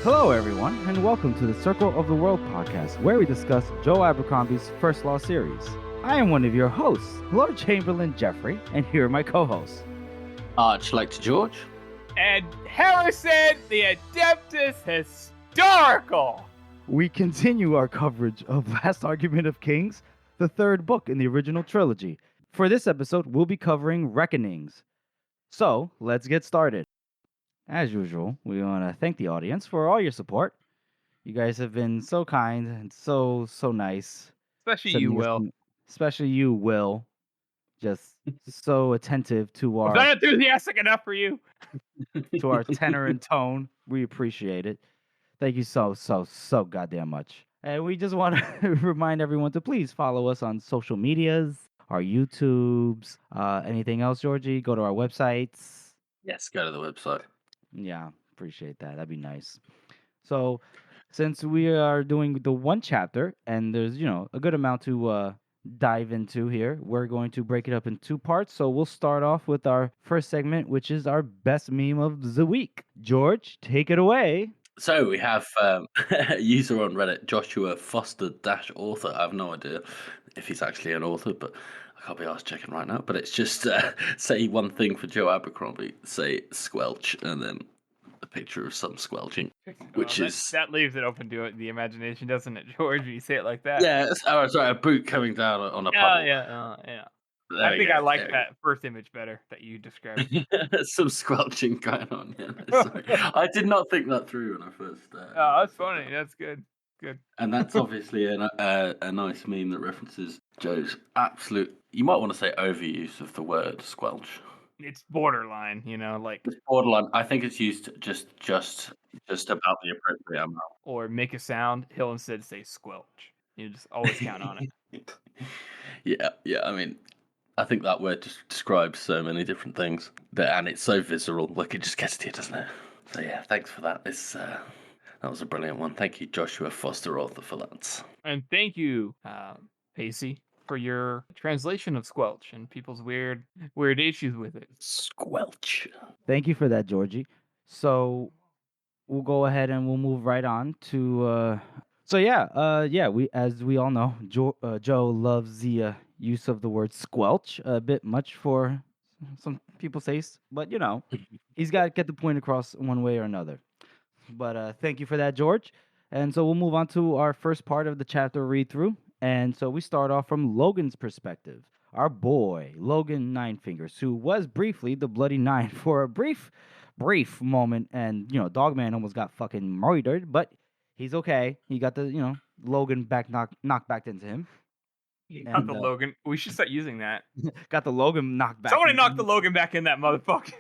Hello, everyone, and welcome to the Circle of the World podcast, where we discuss Joe Abercrombie's First Law series. I am one of your hosts, Lord Chamberlain Jeffrey, and here are my co-hosts. Archlector George. And Harrison, the Adeptus Historical. We continue our coverage of Last Argument of Kings, the third book in the original trilogy. For this episode, we'll be covering Reckonings. So, let's get started. As usual, we want to thank the audience for all your support. You guys have been so kind and so nice. Especially you, Will. Especially you, Will. Just so attentive to our... Was that enthusiastic enough for you? to our tenor and tone. We appreciate it. Thank you so goddamn much. And we just want to remind everyone to please follow us on social medias, our YouTubes, anything else, Georgie. Go to our websites. Yes, go to the website. Yeah, appreciate that. That'd be nice. So, since we are doing the one chapter, and there's, a good amount to dive into here, we're going to break it up in two parts. So we'll start off with our first segment, which is our best meme of the week. George, take it away. So we have a user on Reddit, Joshua Foster-author. I have no idea if he's actually an author, but I can't be asked checking right now. But it's just say one thing for Joe Abercrombie, say squelch, and then a picture of some squelching, that leaves it open to the imagination, doesn't it, George? When you say it like that. Yeah, sorry, a boot coming down on a puddle. Yeah. I think I like that first image better that you described. Some squelching going on. Yeah, I did not think that through when I first. Oh, that's funny. That's good. Good. And that's obviously a nice meme that references Joe's absolute. You might want to say overuse of the word squelch. It's borderline, like it's borderline. I think it's used just about the appropriate amount. Or make a sound. He'll instead say squelch. You just always count on it. Yeah. I mean, I think that word just describes so many different things, and it's so visceral. Like it just gets to you, doesn't it? So yeah, thanks for that. That was a brilliant one. Thank you, Joshua Foster-author, for that. And thank you, Pacey, for your translation of squelch and people's weird issues with it. Squelch. Thank you for that, Georgie. So we'll go ahead and we'll move right on to. We, as we all know, Joe loves the use of the word squelch, a bit much for some people's taste, but he's got to get the point across one way or another. But thank you for that, George. And so we'll move on to our first part of the chapter read through. And so we start off from Logan's perspective. Our boy, Logan Ninefingers, who was briefly the Bloody Nine for a brief moment. And, Dogman almost got fucking murdered, but he's okay. He got the, Logan knocked back into him. Got the Logan. We should start using that. Got the Logan knocked back. Somebody knocked the Logan back in that motherfucker.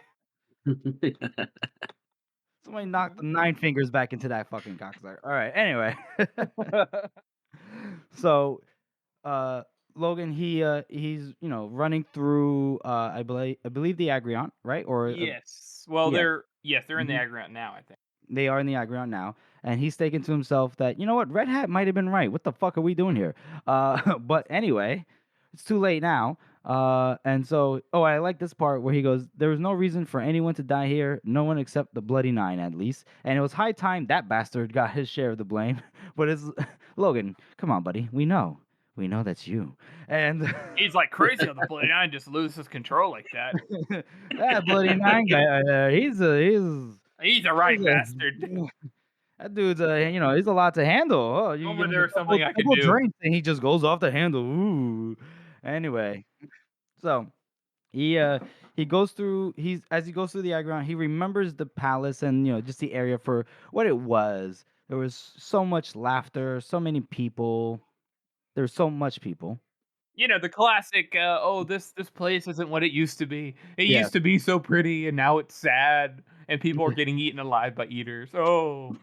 Somebody knocked the Ninefingers back into that fucking cocksucker. All right. Anyway. So, Logan, he's running through I believe the Agriant, right? Or yes. Well, they're in the Agriant now, I think. They are in the Agriant now, and he's thinking to himself that, Red Hat might have been right. What the fuck are we doing here? But anyway, it's too late now. And so, I like this part where he goes, there was no reason for anyone to die here, no one except the Bloody Nine, at least. And it was high time that bastard got his share of the blame. But it's, Logan, come on, buddy. We know that's you. And he's like crazy on the Bloody Nine, just loses control like that. That Bloody Nine guy, he's a right bastard. That dude's he's a lot to handle. Oh, there's something I can do. Drinks and he just goes off the handle. Ooh. Anyway, so he goes through. As he goes through the Agriant, he remembers the palace and just the area for what it was. There was so much laughter, so many people. There's so much people. The classic. This place isn't what it used to be. It used to be so pretty, and now it's sad, and people are getting eaten alive by eaters. Oh.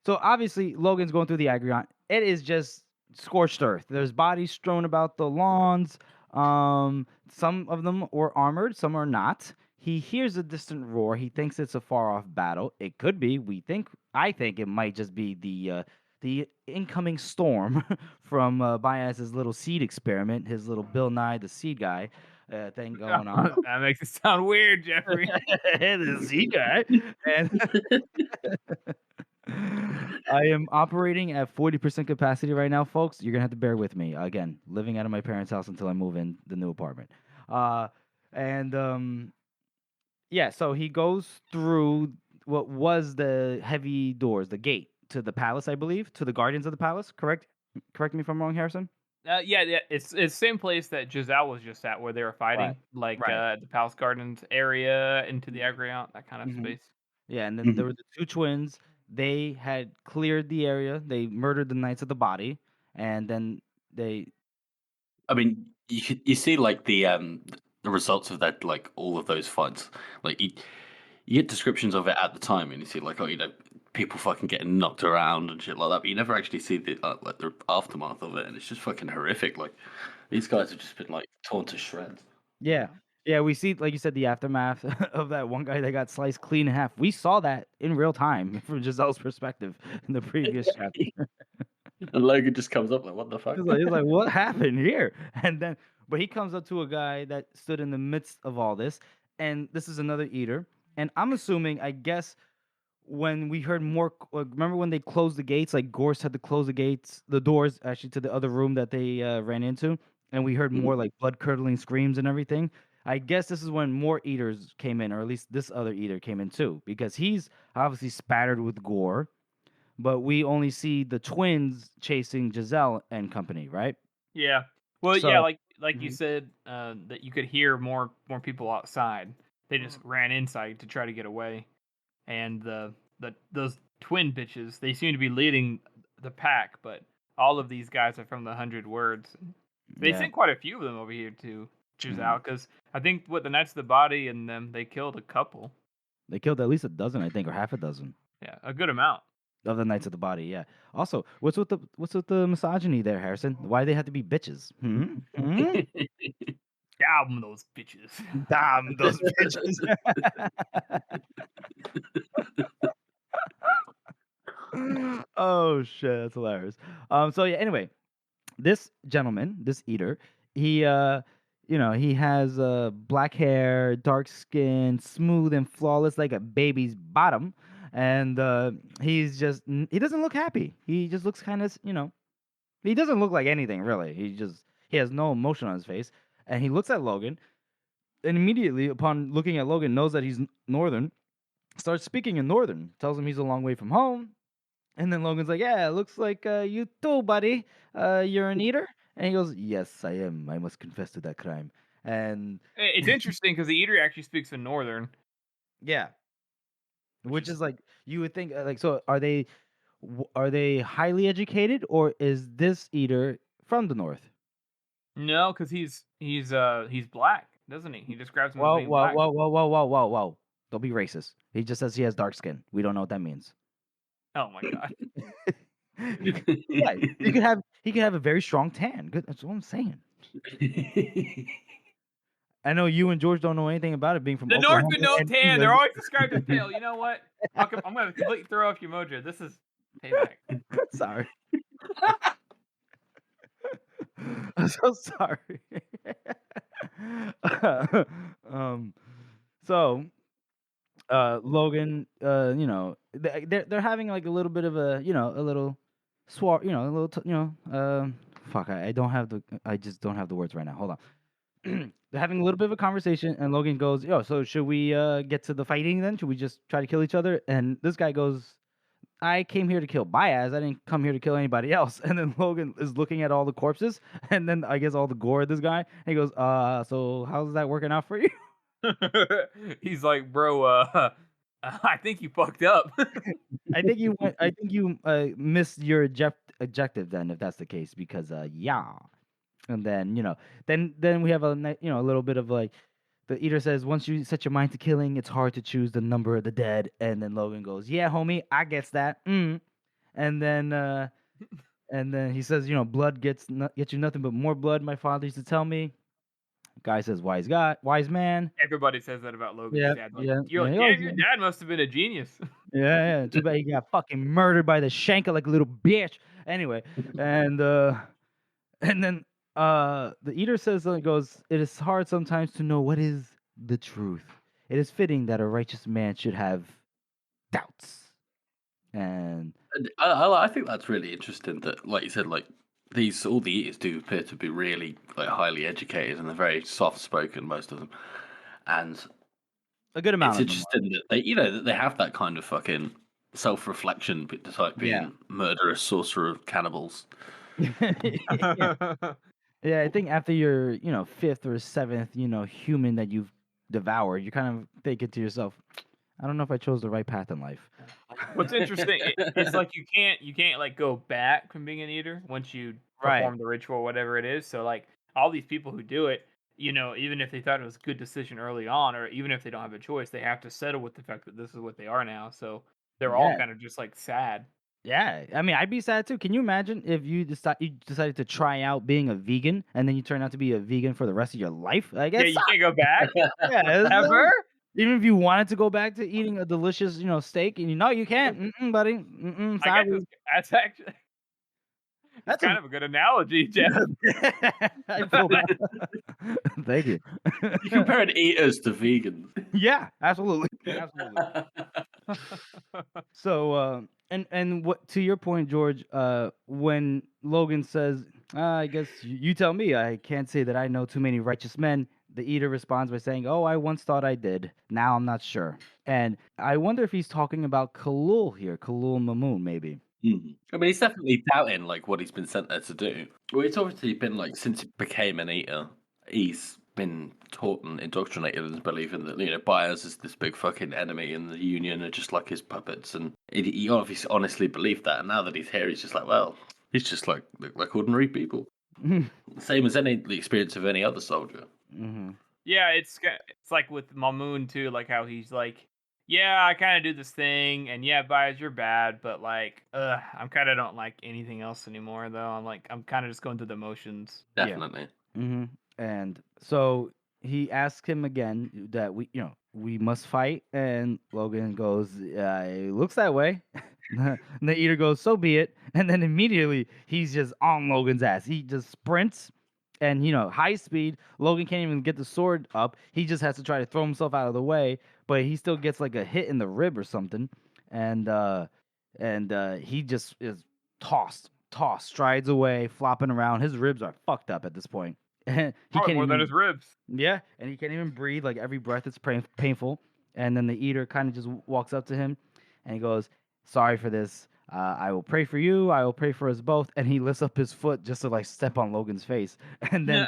So obviously, Logan's going through the Agriant. It is just scorched earth. There's bodies strewn about the lawns. Some of them were armored, some are not. He hears a distant roar. He thinks it's a far-off battle. It could be. I think it might just be the incoming storm from Baez's little seed experiment, his little Bill Nye the seed guy. thing going on. That makes it sound weird, Jeffrey. The Z guy, and I am operating at 40% capacity right now, folks. You're gonna have to bear with me. Again, living out of my parents' house until I move in the new apartment. And yeah, so he goes through what was the heavy doors, the gate to the palace, I believe, to the guardians of the palace. Correct? Correct me if I'm wrong, Harrison. Yeah, it's the same place that Giselle was just at, where they were fighting, like right. the Palace Gardens area into the Agriant, that kind of Mhm. space. Yeah, and then there were the two twins. They had cleared the area. They murdered the Knights of the Body, and then they. I mean, you see like the results of that, like all of those fights. Like you get descriptions of it at the time, and you see like, oh, people fucking getting knocked around and shit like that. But you never actually see the like the aftermath of it, and it's just fucking horrific. Like these guys have just been like torn to shreds. Yeah, yeah, we see, like you said, the aftermath of that one guy that got sliced clean in half. We saw that in real time from Giselle's perspective in the previous chapter. And Logan just comes up like, what the fuck? He's like, what happened here? And then, but he comes up to a guy that stood in the midst of all this, and this is another eater. And I'm assuming, I guess, when we heard more, remember when they closed the gates, like Gorse had to close the doors actually to the other room that they ran into, and we heard more like blood curdling screams and everything. I guess this is when more eaters came in, or at least this other eater came in too, because he's obviously spattered with gore, but we only see the twins chasing Giselle and company, right? Yeah. Well, So- yeah, like you Mhm. said, that you could hear more people outside. They just ran inside to try to get away, and those twin bitches, they seem to be leading the pack, but all of these guys are from the 100 Words. They Yeah. sent quite a few of them over here to Giselle, because I think the Knights of the Body and them, they killed a couple. They killed at least a dozen, I think, or half a dozen Yeah, a good amount. of the Knights of the Body. Yeah. Also, what's with the misogyny there, Harrison? Why do they have to be bitches? Hmm? Hmm? Damn those bitches. Damn those bitches. Oh shit, that's hilarious. So yeah, anyway, this gentleman, this eater, he he has black hair, dark skin, smooth and flawless like a baby's bottom, and he doesn't look happy. He just looks kind of, he doesn't look like anything really. He has no emotion on his face, and he looks at Logan, and immediately upon looking at Logan, knows that he's Northern, starts speaking in Northern, tells him he's a long way from home. And then Logan's like, yeah, looks like you too, buddy. You're an eater? And he goes, yes, I am. I must confess to that crime. And It's interesting because the eater actually speaks in Northern. yeah, which is like, you would think, like, so are they highly educated, or is this eater from the North? No, because he's black, doesn't he? He describes him as Whoa, being whoa, black. whoa, whoa, whoa, whoa, whoa, whoa. Don't be racist. He just says he has dark skin. We don't know what that means. Oh my god. Yeah, he could have a very strong tan. Good, that's what I'm saying. I know you and George don't know anything about it being from The North Oklahoma with no and tan. England. They're always described as pale. You know what? I'm going to completely throw off your mojo. This is payback. Sorry. I'm so sorry. So Logan, they're having like a little bit of a, a little swar, a little, fuck, I just don't have the words right now. Hold on. They're having a little bit of a conversation, and Logan goes, yo, so should we get to the fighting then? Should we just try to kill each other? And this guy goes, I came here to kill Baez. I didn't come here to kill anybody else. And then Logan is looking at all the corpses, and then I guess all the gore of this guy. And he goes, so how's that working out for you? He's like, bro, I think you fucked up. I think you missed your objective then, if that's the case, because yeah. And then then we have a little bit of like, the eater says, once you set your mind to killing, it's hard to choose the number of the dead. And then Logan goes, yeah, homie, I gets that. And then he says, blood gets you nothing but more blood. My father used to tell me. Guy says, wise man. Everybody says that about Logan's dad. Like, Yeah. You're like, damn, your dad must have been a genius. Yeah. Too bad he got fucking murdered by the shanker like a little bitch. Anyway, and then The eater says, it goes, it is hard sometimes to know what is the truth. It is fitting that a righteous man should have doubts. And And I think that's really interesting that, like you said, like all the eaters do appear to be really like highly educated and they're very soft spoken, most of them. And a good amount it's of them. interesting that that they have that kind of fucking self reflection, despite being murderous, sorcerer, cannibals. Yeah. Yeah, I think after your, fifth or seventh, human that you've devoured, you kind of thinking to yourself, I don't know if I chose the right path in life. What's interesting is like you can't like go back from being an eater once you Right. perform the ritual, whatever it is. So like all these people who do it, even if they thought it was a good decision early on, or even if they don't have a choice, they have to settle with the fact that this is what they are now. So they're all Yeah. kind of just like sad. Yeah, I mean, I'd be sad too. Can you imagine if you decided to try out being a vegan and then you turn out to be a vegan for the rest of your life? I guess. Yeah, you can't go back Yeah, ever. Even if you wanted to go back to eating a delicious, steak, and you can't, buddy. I Sorry. guess that's actually that's kind of a good analogy, Jeff. I feel bad. Thank you. You comparing eaters to vegans. Yeah, absolutely. So, and what to your point, George? When Logan says, "I guess you tell me," I can't say that I know too many righteous men. The eater responds by saying, "Oh, I once thought I did. Now I'm not sure." And I wonder if he's talking about Khalul here, Khalul Mamoon, maybe. I mean, he's definitely doubting like what he's been sent there to do. Well, it's obviously been like since he became an eater, he's been taught and indoctrinated into believing that buyers is this big fucking enemy, and the union are just like his puppets, and he obviously honestly believed that. And now that he's here, he's just like, well, he's just like ordinary people, same as the experience of any other soldier. Mm-hmm. Yeah, it's like with Mamoon too, like how he's like, yeah, I kind of do this thing, and yeah, buyers, you're bad, but like, I'm kind of don't like anything else anymore, though. I'm kind of just going through the motions. Definitely. Yeah. Mm-hmm. And so he asks him again that we must fight, and Logan goes, it looks that way. And the eater goes, so be it. And then immediately he's just on Logan's ass. He just sprints. And high speed. Logan can't even get the sword up. He just has to try to throw himself out of the way, but he still gets like a hit in the rib or something, and he just is tossed, strides away, flopping around. His ribs are fucked up at this point. He Probably can't more even, than his ribs. Yeah, and he can't even breathe. Like every breath is painful. And then the eater kind of just walks up to him, and he goes, "Sorry for this. I will pray for you. I will pray for us both." And he lifts up his foot just to like step on Logan's face. And then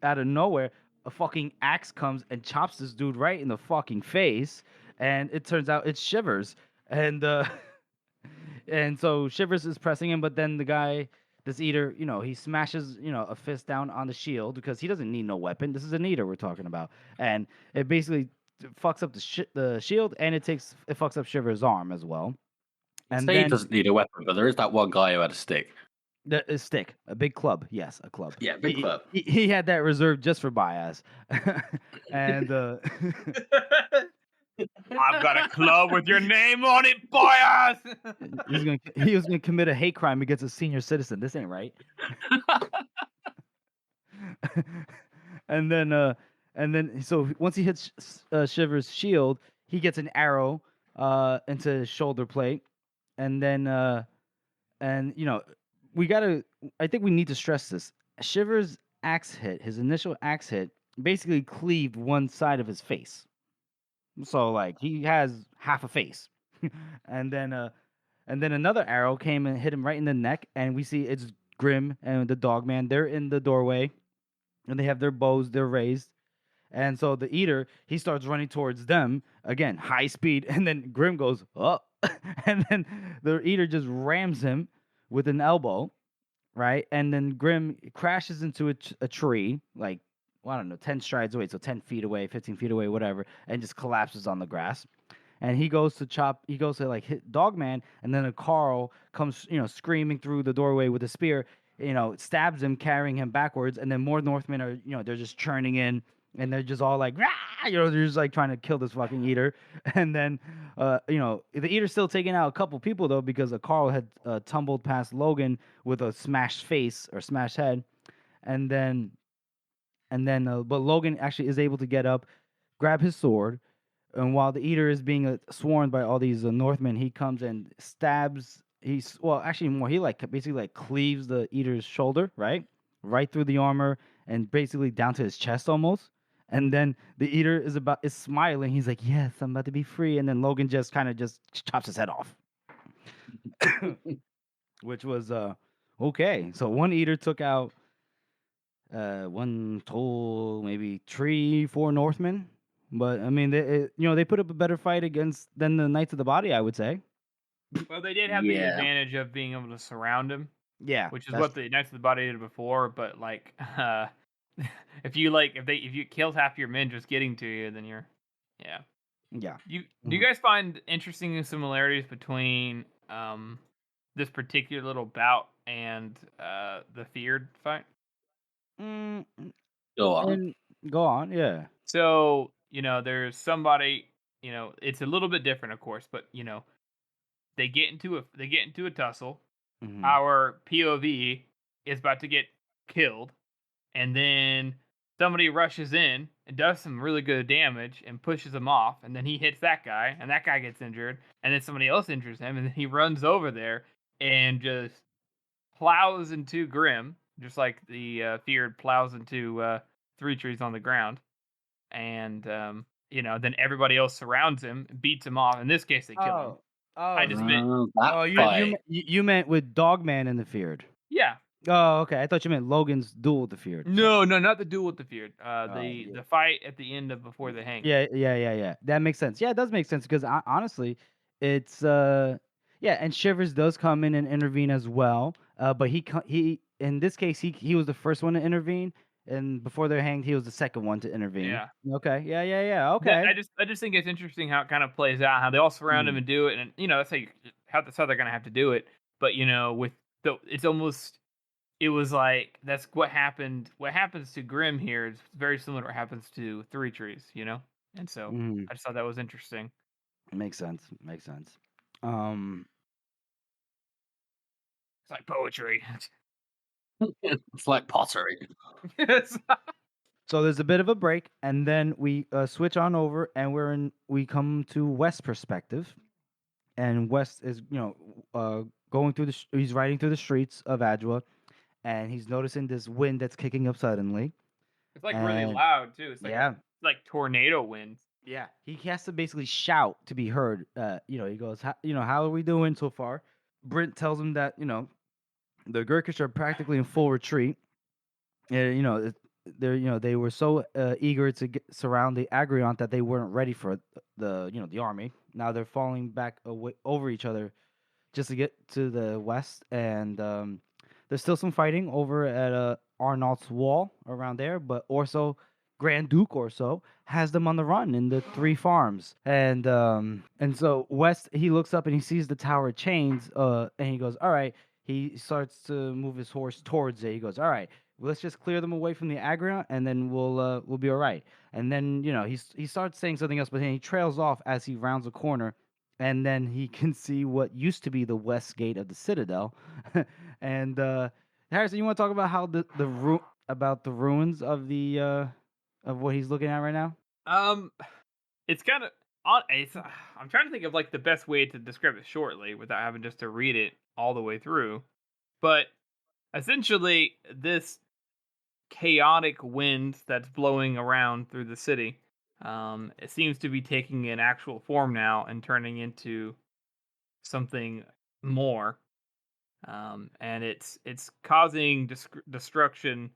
out of nowhere, a fucking axe comes and chops this dude right in the fucking face. And it turns out it's Shivers. And and so Shivers is pressing him, but then the guy, this eater, he smashes, a fist down on the shield because he doesn't need no weapon. This is an eater we're talking about. And it basically fucks up the shield, and it fucks up Shivers' arm as well. And he doesn't need a weapon, but there is that one guy who had a stick. A stick, a big club, yes, a club. Yeah, big club. He had that reserved just for Baez. And I've got a club with your name on it, Baez. he was gonna commit a hate crime against a senior citizen. This ain't right. And then so once he hits Shivers' shield, he gets an arrow into his shoulder plate, and then I think we need to stress this. Shivers' his initial axe hit, basically cleaved one side of his face. So like he has half a face. And then another arrow came and hit him right in the neck, and we see it's Grim and the dog man. They're in the doorway, and they have their bows, they're raised. And so the eater, he starts running towards them again, high speed, and then Grim goes up, and then the eater just rams him with an elbow, right? And then Grim crashes into a tree, like, well, I don't know, 10 strides away, so 10 feet away, 15 feet away, whatever, and just collapses on the grass. And he goes to like hit Dogman, and then a Carl comes, screaming through the doorway with a spear, stabs him, carrying him backwards, and then more Northmen are, they're just churning in, and they're just all like, rah! They're just like trying to kill this fucking eater. And then, the eater's still taking out a couple people though, because a Carl had tumbled past Logan with a smashed face or smashed head. and then but Logan actually is able to get up, grab his sword, and while the eater is being swarmed by all these Northmen, he comes and stabs. He's well, actually more. He like basically like cleaves the eater's shoulder, right through the armor, and basically down to his chest almost. And then the eater is smiling. He's like, "Yes, I'm about to be free." And then Logan just kind of just chops his head off, which was okay. So one eater took out one total maybe 3-4 Northmen. But I mean, they put up a better fight than the Knights of the Body, I would say. Well, they did have the advantage of being able to surround him. Yeah, which is what the Knights of the Body did before. But like, if you killed half your men just getting to you, then you're, yeah. Do you guys find interesting similarities between this particular little bout and the feared fight? Go on. Go on, yeah. So there's somebody, it's a little bit different, of course, but they get into a tussle. Mhm. Our POV is about to get killed, and then somebody rushes in and does some really good damage and pushes him off, and then he hits that guy, and that guy gets injured, and then somebody else injures him, and then he runs over there and just plows into Grim, just like the feared plows into three trees on the ground, and then everybody else surrounds him, beats him off. In this case, they kill him. I just meant you meant with Dogman and the Feared. Yeah. Oh, okay. I thought you meant Logan's duel with the Feared. No, not the duel with the Feared. The fight at the end of before the hang. Yeah. That makes sense. Yeah, it does make sense because honestly, it's and Shivers does come in and intervene as well. But he in this case he was the first one to intervene, and before they're hanged, he was the second one to intervene. Yeah. Okay. Yeah. Okay. I just think it's interesting how it kind of plays out, how they all surround him and do it, and that's how they're gonna have to do it. But it was like that's what happened. What happens to Grim here is very similar to what happens to Three Trees, and so I just thought that was interesting. Makes sense. It's like poetry. It's like pottery. So there's a bit of a break, and then we switch on over, and we come to West's perspective, and West is going through he's riding through the streets of Adwa, and he's noticing this wind that's kicking up suddenly. It's like really loud too. It's like like tornado winds. Yeah, he has to basically shout to be heard. He goes, how are we doing so far? Brent tells him that the Gurkish are practically in full retreat. And they were so eager to surround the Agriont that they weren't ready for the army. Now they're falling back over each other just to get to the west, and there's still some fighting over at Arnault's wall around there, but Orso, Grand Duke Orso, has them on the run in the three farms, and so West, he looks up and he sees the Tower of Chains, and he goes, all right. He starts to move his horse towards it. He goes, all right, let's just clear them away from the Agriont, and then we'll be all right. And then he starts saying something else, but then he trails off as he rounds a corner, and then he can see what used to be the west gate of the Citadel. And Harrison, you want to talk about how about the ruins of the of what he's looking at right now? It's kind of I'm trying to think of like the best way to describe it shortly without having just to read it all the way through. But essentially, this chaotic wind that's blowing around through the city, it seems to be taking an actual form now and turning into something more. And it's causing destruction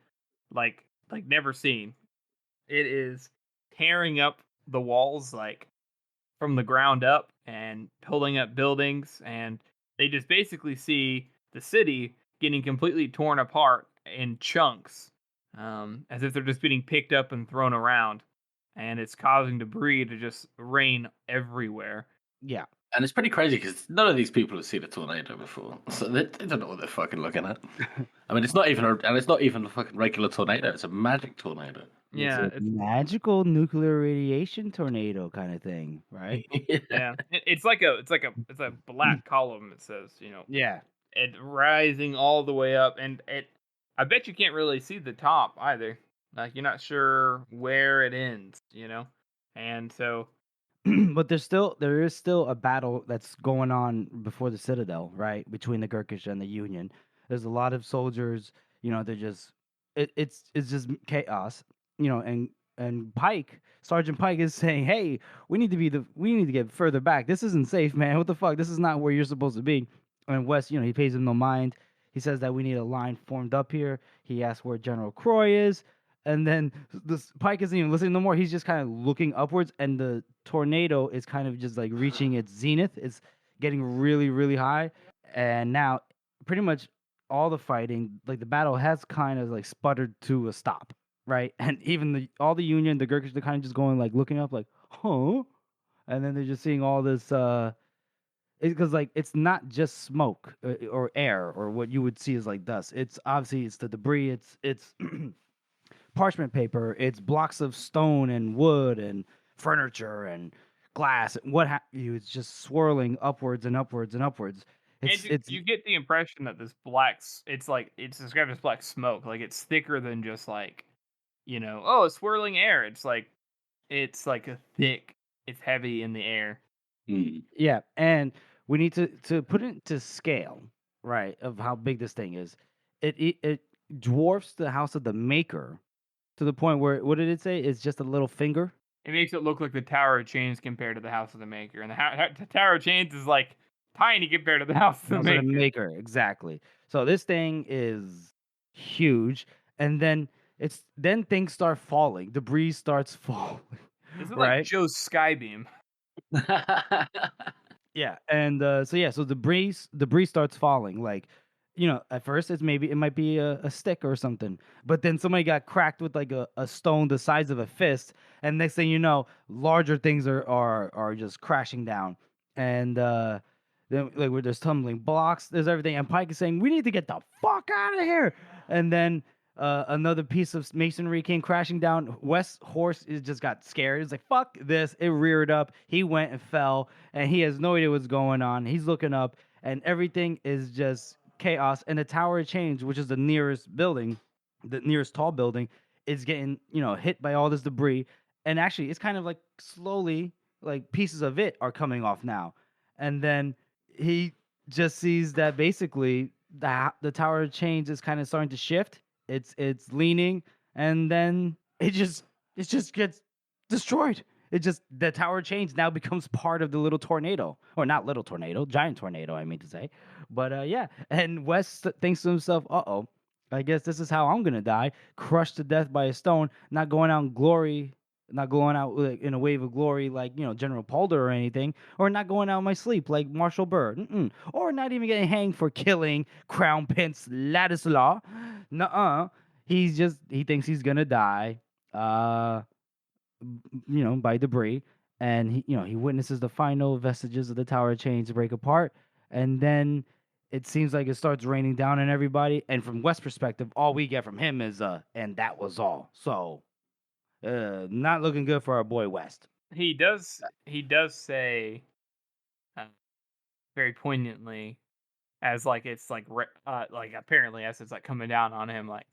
like never seen. It is tearing up the walls like from the ground up and pulling up buildings, and they just basically see the city getting completely torn apart in chunks, as if they're just being picked up and thrown around, and it's causing debris to just rain everywhere. Yeah. And it's pretty crazy because none of these people have seen a tornado before, so they don't know what they're fucking looking at. I mean, it's not even a fucking regular tornado; it's a magic tornado. Yeah, it's a magical nuclear radiation tornado kind of thing, right? Yeah, it's a black column. It says, Yeah, it rising all the way up, and I bet you can't really see the top either. Like you're not sure where it ends, and so But there is still a battle that's going on before the Citadel, right? Between the Gurkish and the Union. There's a lot of soldiers, they're just it's just chaos, and Pike, Sergeant Pike is saying, "Hey, we need to get further back. This isn't safe, man. What the fuck? This is not where you're supposed to be." And West, he pays him no mind. He says that we need a line formed up here. He asks where General Croy is. And then this Pike isn't even listening no more. He's just kind of looking upwards, and the tornado is kind of just like reaching its zenith. It's getting really, really high, and now pretty much all the fighting, like the battle, has kind of like sputtered to a stop, right? And even all the Union, the Gurkish, they're kind of just going like looking up, like, huh? And then they're just seeing all this. Because like it's not just smoke or air or what you would see as like dust. It's obviously it's the debris. It's parchment paper. It's blocks of stone and wood and furniture and glass and what have you. It's just swirling upwards and upwards and upwards. you get the impression that this it's described as black smoke. Like it's thicker than just like, it's swirling air. It's like a thick. It's heavy in the air. Yeah, and we need to put it into scale, right, of how big this thing is. It dwarfs the house of the Maker to the point where, what did it say? It's just a little finger. It makes it look like the Tower of Chains compared to the House of the Maker, and the Tower of Chains is like tiny compared to the House of the Maker. Exactly. So this thing is huge, and then things start falling. Debris starts falling. This is right? like Joe's Skybeam. Yeah, and so debris starts falling. Like, at first it might be a stick or something, but then somebody got cracked with like a stone the size of a fist, and next thing you know, larger things are just crashing down, and then like where there's tumbling blocks, there's everything, and Pike is saying we need to get the fuck out of here, and then another piece of masonry came crashing down. West's horse just got scared. It's like, fuck this. It reared up. He went and fell, and he has no idea what's going on. He's looking up, and everything is just chaos. And the Tower of Change, which is the nearest building, the nearest tall building, is getting, hit by all this debris. And actually, it's kind of like slowly, like pieces of it are coming off now. And then he just sees that basically the Tower of Change is kind of starting to shift. It's leaning, and then it just gets destroyed. The Tower Change now becomes part of the little tornado, or not little tornado, giant tornado, I mean to say. But yeah, and West thinks to himself, "Uh-oh, I guess this is how I'm gonna die, crushed to death by a stone, not going out in glory." Not going out like, in a wave of glory like, General Polder or anything, or not going out in my sleep like Marshall Byrd, or not even getting hanged for killing Crown Prince Ladislaw. Nuh-uh. He thinks he's gonna die, by debris, and he witnesses the final vestiges of the Tower of Chains break apart, and then it seems like it starts raining down on everybody. And from West's perspective, all we get from him is and that was all. So. Not looking good for our boy West. He does say very poignantly, as like it's like apparently as it's like coming down on him, like,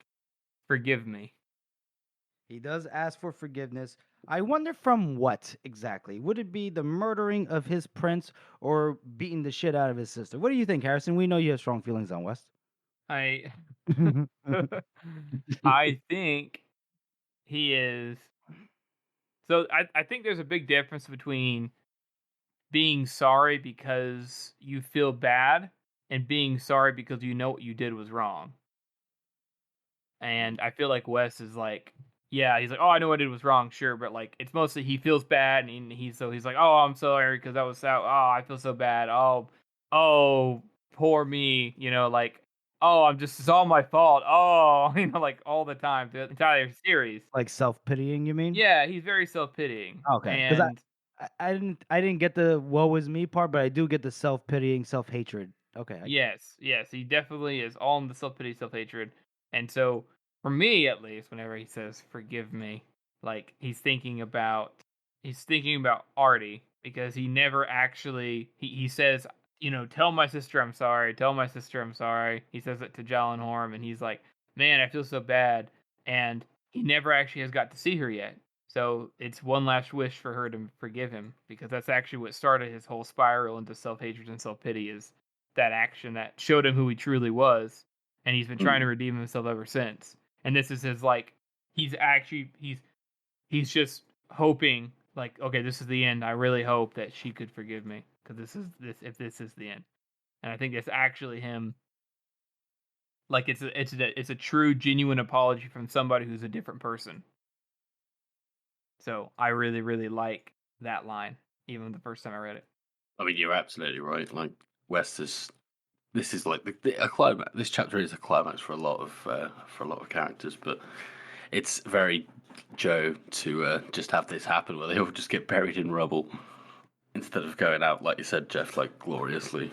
forgive me. He does ask for forgiveness. I wonder from what exactly. Would it be the murdering of his prince or beating the shit out of his sister? What do you think, Harrison? We know you have strong feelings on West. I think he is. So I think there's a big difference between being sorry because you feel bad and being sorry because you know what you did was wrong. And I feel like Wes is like, yeah, he's like, oh, I know what I did was wrong, sure, but like it's mostly he feels bad, and he's like, oh, I'm sorry because that was so. Oh, I feel so bad. Oh, poor me. Like, oh, it's all my fault. Oh, like all the time, the entire series. Like self-pitying, you mean? Yeah, he's very self-pitying. Okay, because I didn't get the woe is me part, but I do get the self-pitying, self-hatred. Okay. Yes, he definitely is all in the self-pity, self-hatred. And so, for me at least, whenever he says "forgive me," like he's thinking about Artie, because he never actually he says, tell my sister I'm sorry, tell my sister I'm sorry. He says it to Jallenhorm, and he's like, man, I feel so bad. And he never actually has got to see her yet. So it's one last wish for her to forgive him, because that's actually what started his whole spiral into self-hatred and self-pity, is that action that showed him who he truly was. And he's been trying to redeem himself ever since. And this is his, like, he's just hoping, like, okay, this is the end. I really hope that she could forgive me, because this is the end. And I think it's actually him. Like, it's a true, genuine apology from somebody who's a different person. So I really, really like that line, even the first time I read it. I mean, you're absolutely right. Like, West is. This is like a climax. This chapter is a climax for a lot of characters, but it's very Joe to just have this happen where they all just get buried in rubble instead of going out, like you said, Jeff, like gloriously.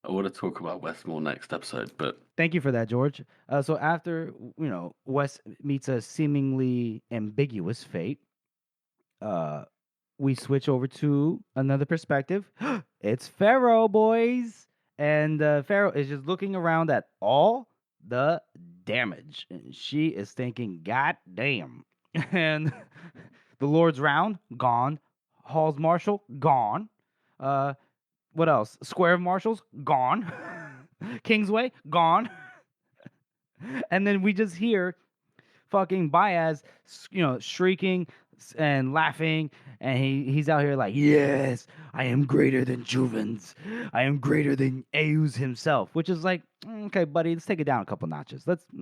I want to talk about West more next episode, but Thank you for that, George. So after Wes meets a seemingly ambiguous fate, we switch over to another perspective. It's Pharaoh, boys, and Pharaoh is just looking around at all the damage, and she is thinking, "God damn!" And the Lord's Round gone, Hall's Marshal gone. What else? Square of Marshals gone. Kingsway gone. And then we just hear fucking Baez, shrieking and laughing, and he's out here like, "Yes, I am greater than Juvens. I am greater than Eus himself," which is like, okay, buddy, let's take it down a couple notches. Let's. I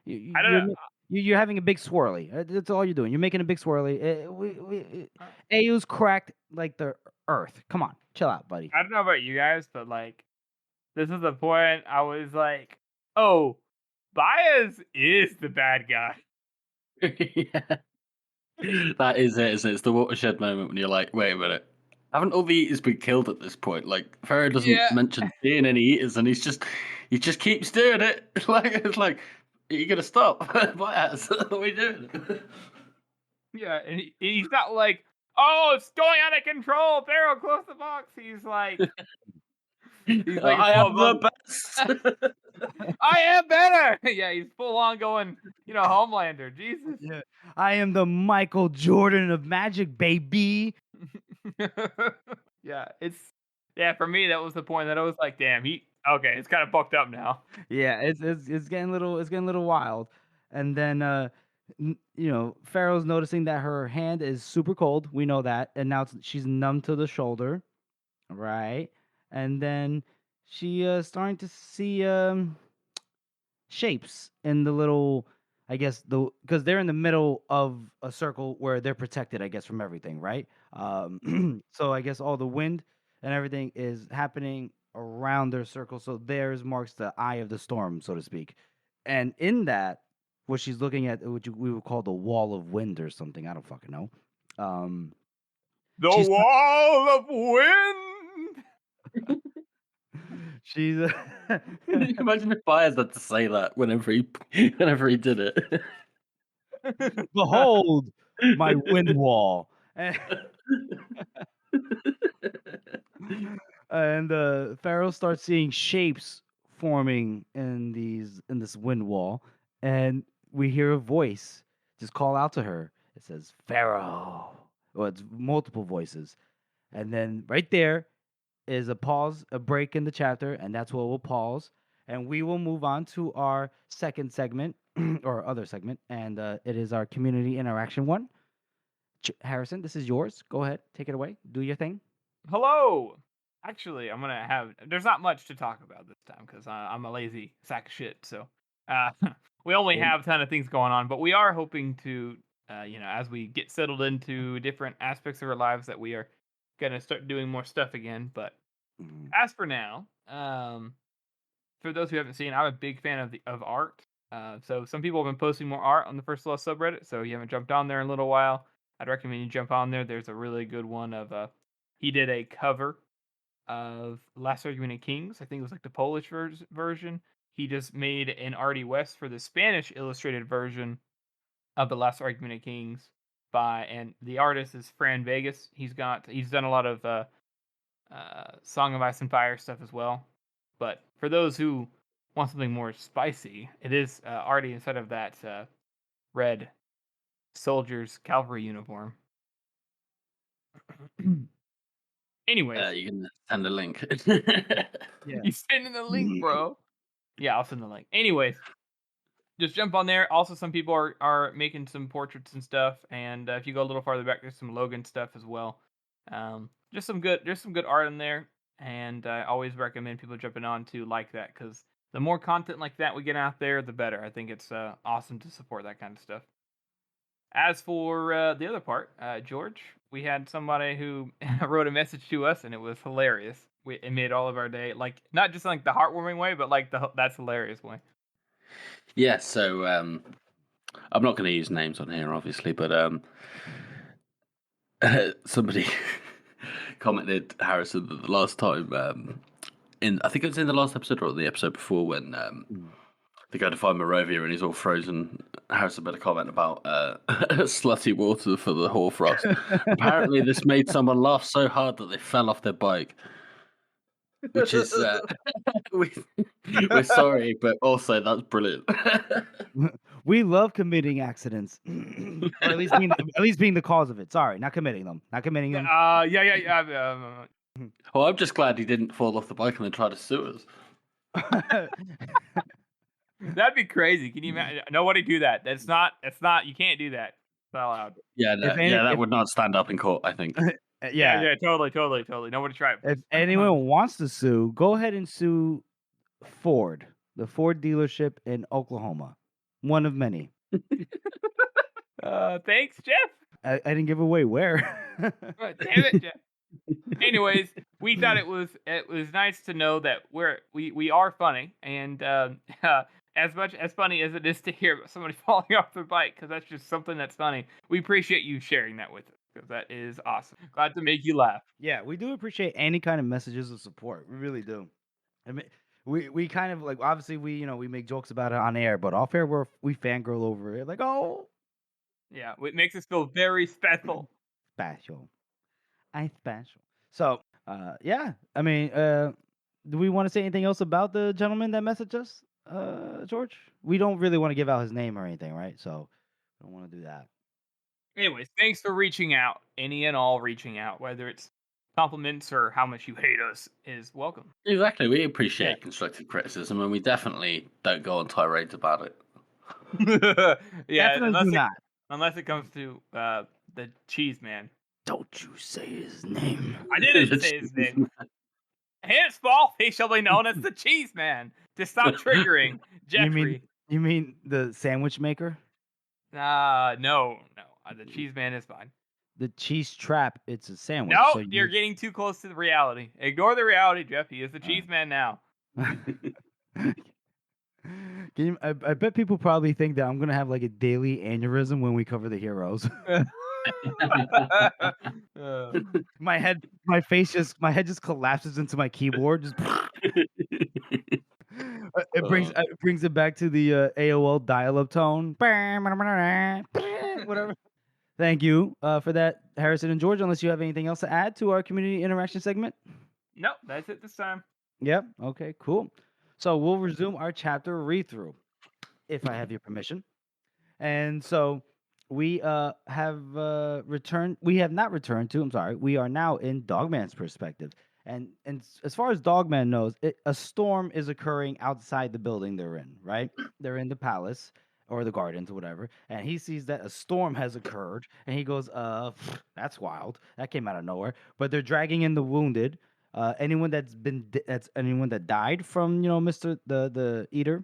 don't know. You're having a big swirly. That's all you're doing. You're making a big swirly. Eus cracked like the earth. Come on, chill out, buddy. I don't know about you guys, but like, this is the point I was like, oh, Baez is the bad guy. yeah. That is it, isn't it? It's the watershed moment when you're like, wait a minute. Haven't all the eaters been killed at this point? Like, Pharaoh doesn't mention seeing any eaters, and he just keeps doing it. It's like, are you gonna stop? What are we doing? Yeah, and he's not like, oh, it's going out of control, Pharaoh, close the box. He's like, I am the best. I am better. Yeah, he's full on going, Homelander. Jesus. Yeah, I am the Michael Jordan of magic, baby. Yeah, for me that was the point that I was like, damn, it's kind of fucked up now. Yeah, it's getting a little wild. And then Pharaoh's noticing that her hand is super cold. We know that, and now she's numb to the shoulder, right? And then she starting to see shapes in the little, I guess, because they're in the middle of a circle where they're protected, I guess, from everything, right? So I guess all the wind and everything is happening around their circle. So theirs marks the eye of the storm, so to speak. And in that, what she's looking at, which we would call the wall of wind or something. I don't fucking know. The wall of wind. She's. Imagine if Baez had to say that whenever he did it. Behold my wind wall. And Pharaoh starts seeing shapes forming in this wind wall, and we hear a voice just call out to her. It says, "Pharaoh." Well, it's multiple voices, and then right there is a pause, a break in the chapter, and that's where we'll pause, and we will move on to our second segment or other segment, and it is our community interaction one. Harrison, this is yours. Go ahead, take it away. Do your thing. Hello. Actually, there's not much to talk about this time because I'm a lazy sack of shit. So we only have a ton of things going on, but we are hoping to, as we get settled into different aspects of our lives, that we are going to start doing more stuff again. But as for now, for those who haven't seen, I'm a big fan of art. So some people have been posting more art on the First Lost subreddit. So you haven't jumped on there in a little while, I'd recommend you jump on there. There's a really good one of he did a cover of Last Argument of Kings. I think it was like the Polish version. He just made an Artie West for the Spanish illustrated version of the Last Argument of Kings and the artist is Fran Vegas. He's done a lot of Song of Ice and Fire stuff as well. But for those who want something more spicy, it is already inside of that red soldier's cavalry uniform. Anyways, You can send a link. Yeah. you sending the link, bro. Yeah, I'll send the link. Anyways, just jump on there. Also, some people are making some portraits and stuff, and if you go a little farther back, there's some Logan stuff as well. There's some good art in there, and I always recommend people jumping on to like that, because the more content like that we get out there, the better. I think it's awesome to support that kind of stuff. As for the other part, George, we had somebody who wrote a message to us, and it was hilarious. It made all of our day, like not just like the heartwarming way, but like that's hilarious way. Yeah, so I'm not going to use names on here, obviously, but somebody commented, Harrison, that the last time I think it was in the last episode or the episode before, when they go to find Morovia and he's all frozen. Harrison made a comment about slutty water for the hoarfrost. Apparently, this made someone laugh so hard that they fell off their bike. Which is, we're sorry, but also that's brilliant. We love committing accidents, or at least being the cause of it. Sorry, not committing them. Not committing them. Yeah. Well, I'm just glad he didn't fall off the bike and then try to sue us. That'd be crazy. Can you imagine? Nobody do that. That's not. You can't do that. It's not allowed. Yeah, that would not stand up in court, I think. Yeah. Totally. Nobody try it. If anyone wants to sue, go ahead and sue Ford, the Ford dealership in Oklahoma, one of many. Thanks, Jeff. I didn't give away where. Damn it, Jeff. Anyways, we thought it was nice to know that we are funny, and as much as funny as it is to hear about somebody falling off their bike, because that's just something that's funny. We appreciate you sharing that with us, because that is awesome. Glad to make you laugh. Yeah, we do appreciate any kind of messages of support. We really do. I mean, we kind of like, obviously we make jokes about it on air, but off air we fangirl over it, like, oh yeah, it makes us feel very special. Special. So, yeah. I mean, do we want to say anything else about the gentleman that messaged us, George? We don't really want to give out his name or anything, right? So, we don't want to do that. Anyways, thanks for reaching out. Any and all reaching out, whether it's compliments or how much you hate us, is welcome. Exactly. We appreciate constructive criticism, and we definitely don't go on tirades about it. Yeah, Definitely do not. Unless it comes to the cheese man. Don't you say his name. I didn't say his name. Henceforth, he shall be known as the cheese man. To stop triggering Jeffrey. You mean the sandwich maker? No. The cheese man is fine. The cheese trap, it's a sandwich. No, so you're getting too close to the reality. Ignore the reality, Jeff. He is the cheese man now. I bet people probably think that I'm gonna have like a daily aneurysm when we cover the heroes. My head just collapses into my keyboard. Just it brings it back to the AOL dial-up tone. Whatever. Thank you for that, Harrison and George. Unless you have anything else to add to our community interaction segment. Nope, that's it this time. Yep. Okay. Cool. So we'll resume our chapter read-through, if I have your permission. And so we have returned. We have not returned to. I'm sorry. We are now in Dogman's perspective. And as far as Dogman knows, a storm is occurring outside the building they're in. Right? They're in the palace or the gardens or whatever, and he sees that a storm has occurred, and he goes, "That's wild. That came out of nowhere." But they're dragging in the wounded. Anyone that's anyone that died from Mr. the Eater,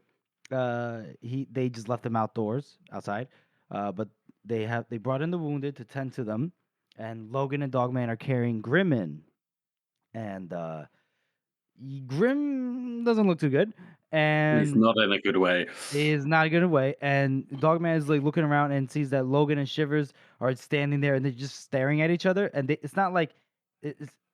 they just left them outside. But they brought in the wounded to tend to them, and Logan and Dogman are carrying Grim in, and Grim doesn't look too good, and he's not in a good way. He is not in a good way, and Dogman is like looking around and sees that Logan and Shivers are standing there, and they're just staring at each other, and it's not like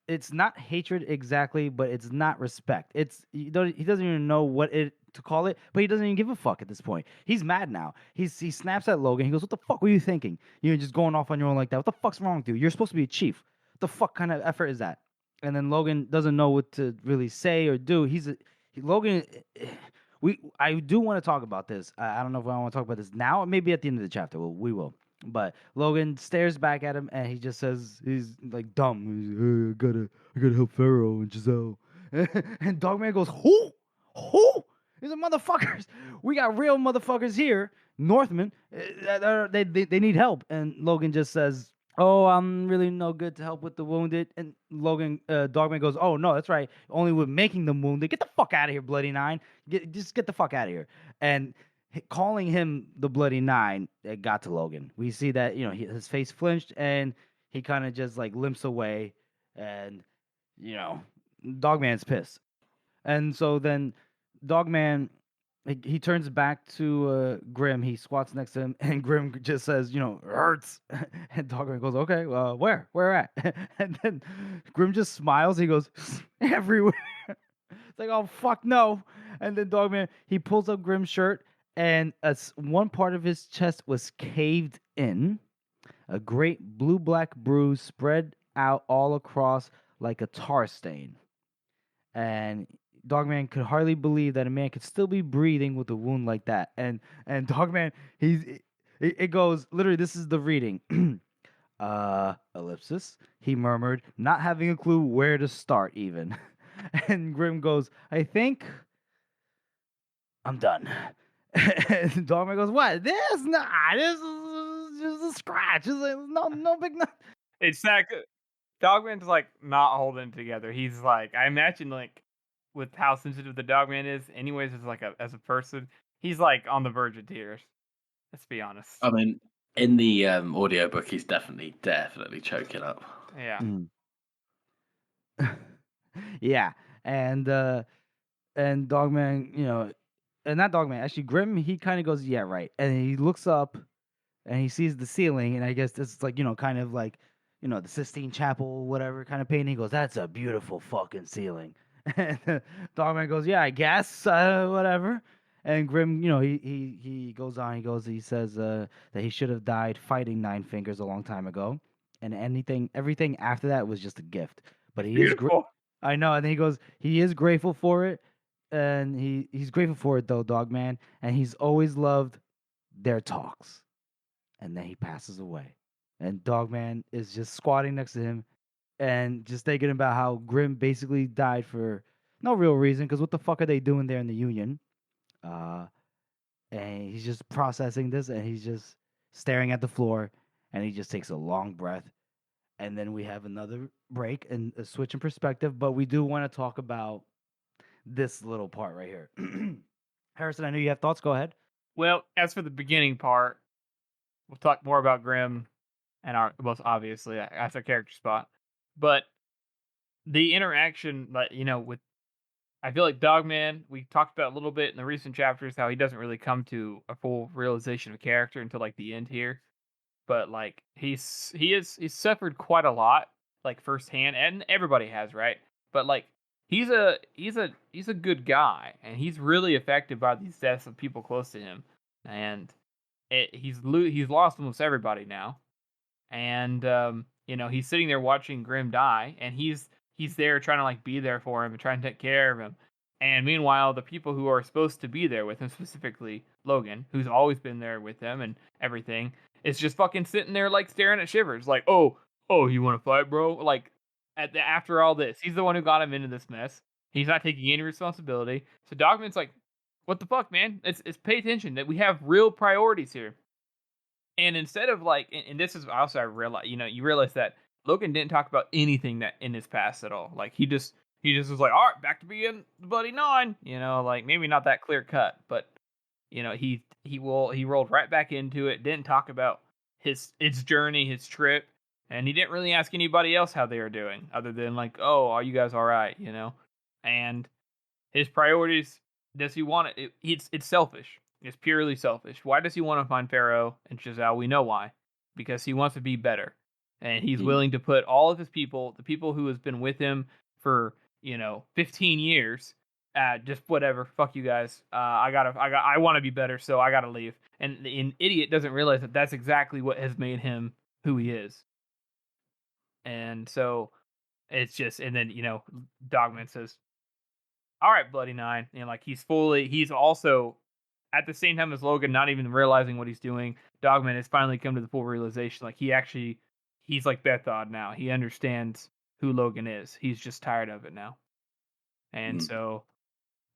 it's not hatred exactly, but it's not respect. He doesn't even know what to call it, but he doesn't even give a fuck at this point. He's mad now. He snaps at Logan. He goes, "What the fuck were you thinking? You're just going off on your own like that. What the fuck's wrong with you? You're supposed to be a chief. What the fuck kind of effort is that?" And then Logan doesn't know what to really say or do. I do want to talk about this. I don't know if I want to talk about this now or maybe at the end of the chapter. We will. But Logan stares back at him and he just says he's like dumb. He's, hey, I gotta help Pharaoh and Giselle. And Dogman goes, who? Who? These are motherfuckers. We got real motherfuckers here, Northmen. They need help. And Logan just says, oh, I'm really no good to help with the wounded. And Dogman goes, oh, no, that's right. Only with making them wounded. Get the fuck out of here, Bloody Nine. Just get the fuck out of here. And calling him the Bloody Nine, it got to Logan. We see that, his face flinched and he kind of just like limps away. And, Dogman's pissed. And so then Dogman, he turns back to Grim. He squats next to him, and Grim just says, it hurts. And Dogman goes, okay, where at? And then Grim just smiles. He goes, everywhere. It's like, oh, fuck no. And then Dogman, he pulls up Grim's shirt, and one part of his chest was caved in. A great blue-black bruise spread out all across like a tar stain. And Dogman could hardly believe that a man could still be breathing with a wound like that. And Dogman, it goes, literally, this is the reading. Ellipsis, he murmured, not having a clue where to start even. And Grim goes, I think I'm done. And Dogman goes, what? This is just a scratch. It's like, no big no. It's that good. Dogman's like not holding it together. He's like, I imagine like with how sensitive the Dogman is, anyways, as a person, he's like on the verge of tears. Let's be honest. I mean, in the audiobook, he's definitely choking up. Yeah. Yeah. And Dogman, and not Dogman, actually Grim, he kind of goes, yeah, right. And he looks up and he sees the ceiling, and I guess this is like, kind of like, the Sistine Chapel, whatever kind of painting. He goes, that's a beautiful fucking ceiling. And Dogman goes, yeah, I guess, whatever. And Grim, he goes on, he says that he should have died fighting Nine Fingers a long time ago. And everything after that was just a gift. But he is I know, and then he goes, he is grateful for it. And he's grateful for it though, Dogman. And he's always loved their talks. And then he passes away. And Dogman is just squatting next to him and just thinking about how Grim basically died for no real reason, because what the fuck are they doing there in the Union? And he's just processing this, and he's just staring at the floor, and he just takes a long breath. And then we have another break and a switch in perspective, but we do want to talk about this little part right here. Harrison, I know you have thoughts. Go ahead. Well, as for the beginning part, we'll talk more about Grim and our most obviously that's our character spot. But the interaction, with I feel like Dogman, we talked about a little bit in the recent chapters how he doesn't really come to a full realization of character until like the end here. But like he's suffered quite a lot, like firsthand, and everybody has, right? But like he's a good guy, and he's really affected by these deaths of people close to him, and he's lost almost everybody now, and he's sitting there watching Grim die, and he's there trying to like be there for him and trying to take care of him. And meanwhile, the people who are supposed to be there with him, specifically Logan, who's always been there with him and everything, is just fucking sitting there like staring at Shivers, like, oh, you want to fight, bro? Like, after all this, he's the one who got him into this mess. He's not taking any responsibility. So Dogman's like, what the fuck, man? It's pay attention that we have real priorities here. And instead of like, and this is also I realize, you realize that Logan didn't talk about anything that in his past at all. Like he just was like, all right, back to being the Bloody Nine. Like maybe not that clear cut, but he rolled right back into it. Didn't talk about its journey, his trip, and he didn't really ask anybody else how they were doing, other than like, oh, are you guys all right? And his priorities. Does he want it? It's selfish. It's purely selfish. Why does he want to find Pharaoh and Giselle? We know why. Because he wants to be better. And he's willing to put all of his people, the people who has been with him for, 15 years, just whatever. Fuck you guys. I want to be better, so I gotta leave. And an idiot doesn't realize that that's exactly what has made him who he is. And so it's just, and then, Dogman says, all right, Bloody Nine. Like he's also at the same time as Logan, not even realizing what he's doing. Dogman has finally come to the full realization. Like he's like Bethod now. He understands who Logan is. He's just tired of it now. And so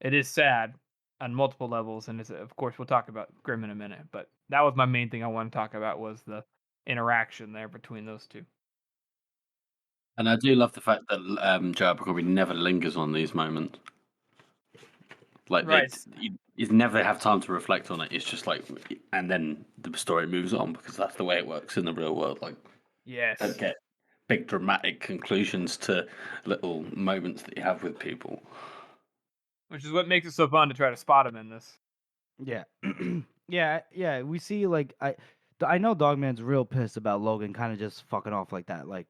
it is sad on multiple levels. And of course, we'll talk about Grimm in a minute. But that was my main thing I want to talk about was the interaction there between those two. And I do love the fact that Joe Abercrombie never lingers on these moments. Like, right. you never have time to reflect on it. It's just like, and then the story moves on because that's the way it works in the real world. Like, Yes. don't get big dramatic conclusions to little moments that you have with people. Which is what makes it so fun to try to spot him in this. Yeah. yeah. We see, like, I know Dogman's real pissed about Logan kind of just fucking off like that. Like,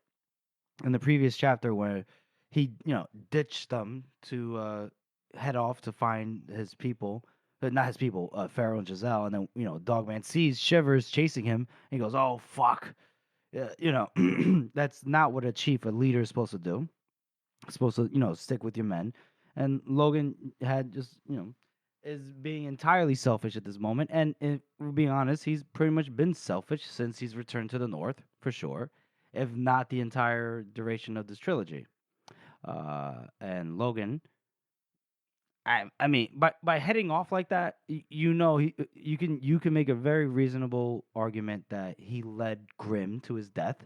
in the previous chapter where he, ditched them to head off to find his people. Not his people, Pharaoh and Giselle. And then, Dogman sees Shivers chasing him. And he goes, oh, fuck. That's not what a leader is supposed to do. Supposed to, stick with your men. And Logan had just, is being entirely selfish at this moment. And if we're being honest, he's pretty much been selfish since he's returned to the North, for sure, if not the entire duration of this trilogy. And Logan, I mean, by heading off like that, you can make a very reasonable argument that he led Grimm to his death,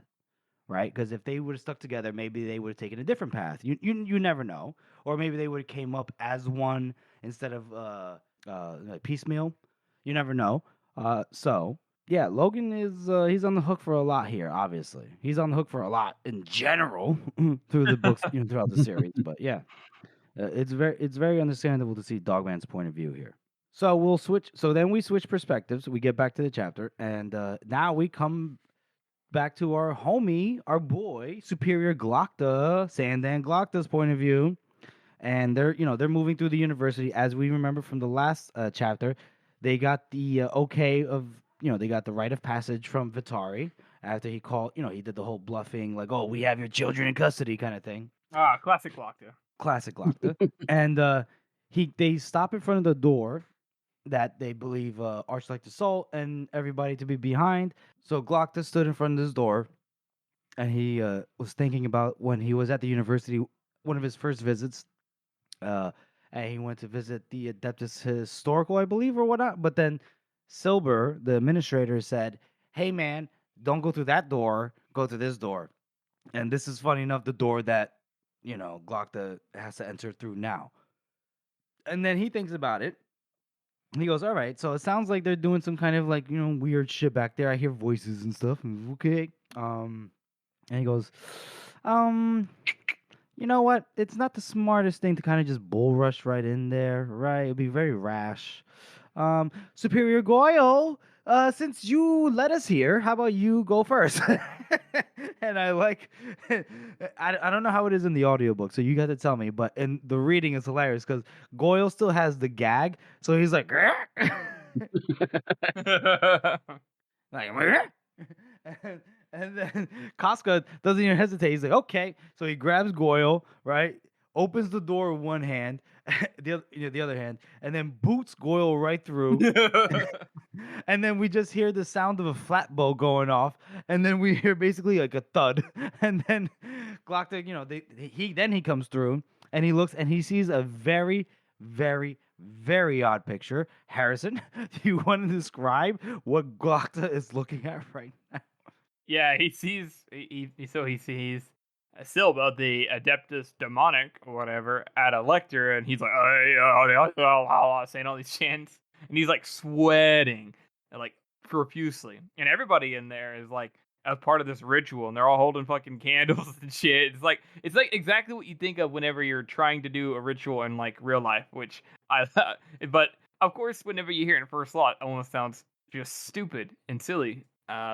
right? Because if they would have stuck together, maybe they would have taken a different path. You never know, or maybe they would have came up as one instead of like piecemeal. You never know. So yeah, Logan is he's on the hook for a lot here. Obviously, he's on the hook for a lot in general through the books, throughout the series. But yeah, it's very understandable to see Dogman's point of view here. So we'll switch. So then we switch perspectives. We get back to the chapter, and now we come back to our homie, our boy, Superior Glocta, Sandan Glocta's point of view. And they're moving through the university. As we remember from the last chapter, they got the okay of, they got the rite of passage from Vitari after he called, he did the whole bluffing, like, oh, we have your children in custody kind of thing. Ah, classic Glocta. Classic Glocta. And they stop in front of the door that they believe Arch like to Salt and everybody to be behind. So Glocta stood in front of this door, and he was thinking about when he was at the university, one of his first visits, and he went to visit the Adeptus Historical, I believe, or whatnot. But then Silber, the administrator, said, hey, man, don't go through that door. Go through this door. And this is, funny enough, the door that, Glocta has to enter through now. And then he thinks about it. He goes, all right, so it sounds like they're doing some kind of, like, weird shit back there. I hear voices and stuff. Okay. And he goes, you know what? It's not the smartest thing to kind of just bull rush right in there, right? It'd be very rash. Superior Goyle, since you led us here, how about you go first? And I like, I don't know how it is in the audiobook, so you got to tell me, but in the reading is hilarious because Goyle still has the gag, so he's like, like, and then Casca doesn't even hesitate. He's like, okay. So he grabs Goyle, right? Opens the door with one hand, the other hand, and then boots Goyle right through. And then we just hear the sound of a flatbow going off, and then we hear basically like a thud. And then Glocta, he comes through, and he looks, and he sees a very, very, very odd picture. Harrison, do you want to describe what Glocta is looking at right now? Yeah, he sees Silba, the Adeptus Demonic or whatever, at a lecture, and he's like, saying all these chants, and he's like sweating, like profusely, and everybody in there is like as part of this ritual, and they're all holding fucking candles and shit. It's like exactly what you think of whenever you're trying to do a ritual in like real life, which I thought, but of course, whenever you hear it in first thought, it almost sounds just stupid and silly.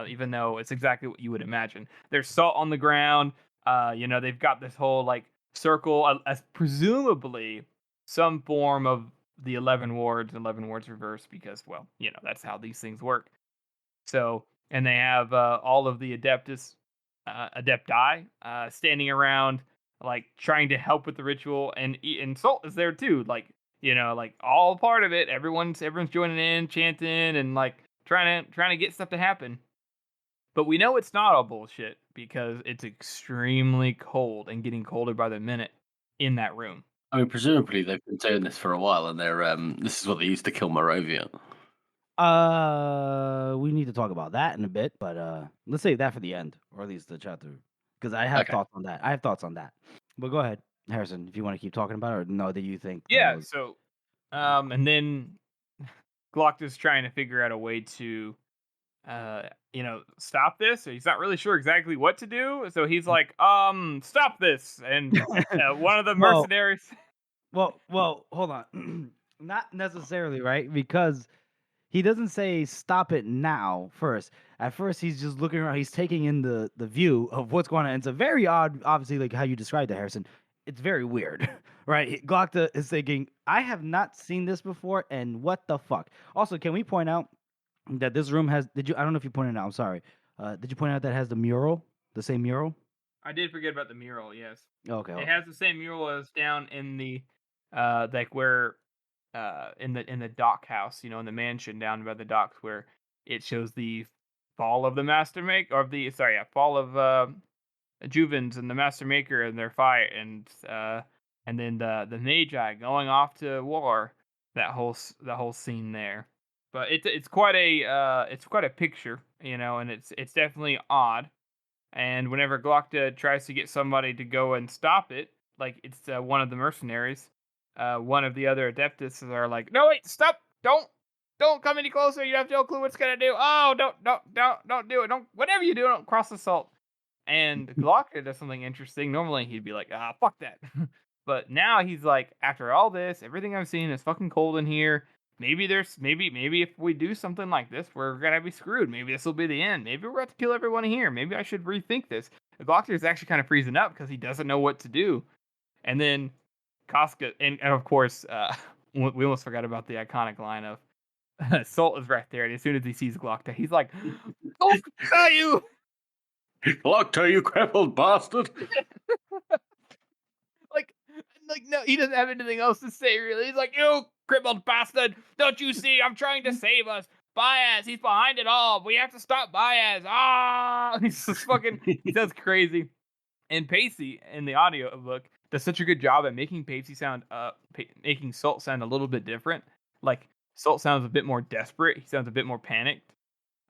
Even though it's exactly what you would imagine. There's salt on the ground. They've got this whole like circle, as presumably some form of the 11 wards reversed, because, well, that's how these things work. So, and they have all of the Adepti standing around like trying to help with the ritual, and Salt is there too, like like all part of it. Everyone's joining in, chanting, and like trying to get stuff to happen. But we know it's not all bullshit because it's extremely cold and getting colder by the minute in that room. I mean, presumably they've been doing this for a while, and this is what they used to kill Moravia. We need to talk about that in a bit, but let's save that for the end, or at least the chapter, because I have thoughts on that. But go ahead, Harrison, if you want to keep talking about it, or no, that you think. Yeah. So, and then Glock is trying to figure out a way to, stop this. So he's not really sure exactly what to do. So he's like, stop this. And one of the mercenaries. Well, hold on. Not necessarily, right? Because he doesn't say stop it now first. At first, he's just looking around. He's taking in the view of what's going on. It's a very odd, obviously, like how you described it, Harrison. It's very weird, right? Glockta is thinking, I have not seen this before, and what the fuck? Also, can we point out that this room has, I don't know if you pointed out, I'm sorry. Did you point out that it has the same mural? I did forget about the mural, yes. Okay. It has the same mural as down in the, like where, in the dock house, in the mansion down by the docks, where it shows the fall of the master make, or fall of Juvens and the master maker and their fight, and then the Magi going off to war. That whole scene there, but it's quite a picture, and it's definitely odd. And whenever Glockta tries to get somebody to go and stop it, like it's one of the mercenaries, one of the other adeptus are like, no, wait, stop, don't come any closer. You have no clue what's gonna do. Oh, don't do it. Don't, whatever you do, don't cross the salt. And Glockta does something interesting. Normally he'd be like, fuck that. But now he's like, after all this, everything I've seen is fucking cold in here. Maybe if we do something like this, we're gonna be screwed. Maybe this will be the end. Maybe we're going to kill everyone here. Maybe I should rethink this. Glockta is actually kind of freezing up because he doesn't know what to do. And then Casca, and of course, we almost forgot about the iconic line of Salt is right there, and as soon as he sees Glockta, he's like, "Don't tell you, Glockta, you crippled bastard!" like no, he doesn't have anything else to say really. He's like, "You crippled bastard! Don't you see? I'm trying to save us. Baez, he's behind it all. We have to stop Baez." Ah, he's just fucking. He does crazy. And Pacey in the audio book does such a good job at making making Salt sound a little bit different. Like Salt sounds a bit more desperate. He sounds a bit more panicked.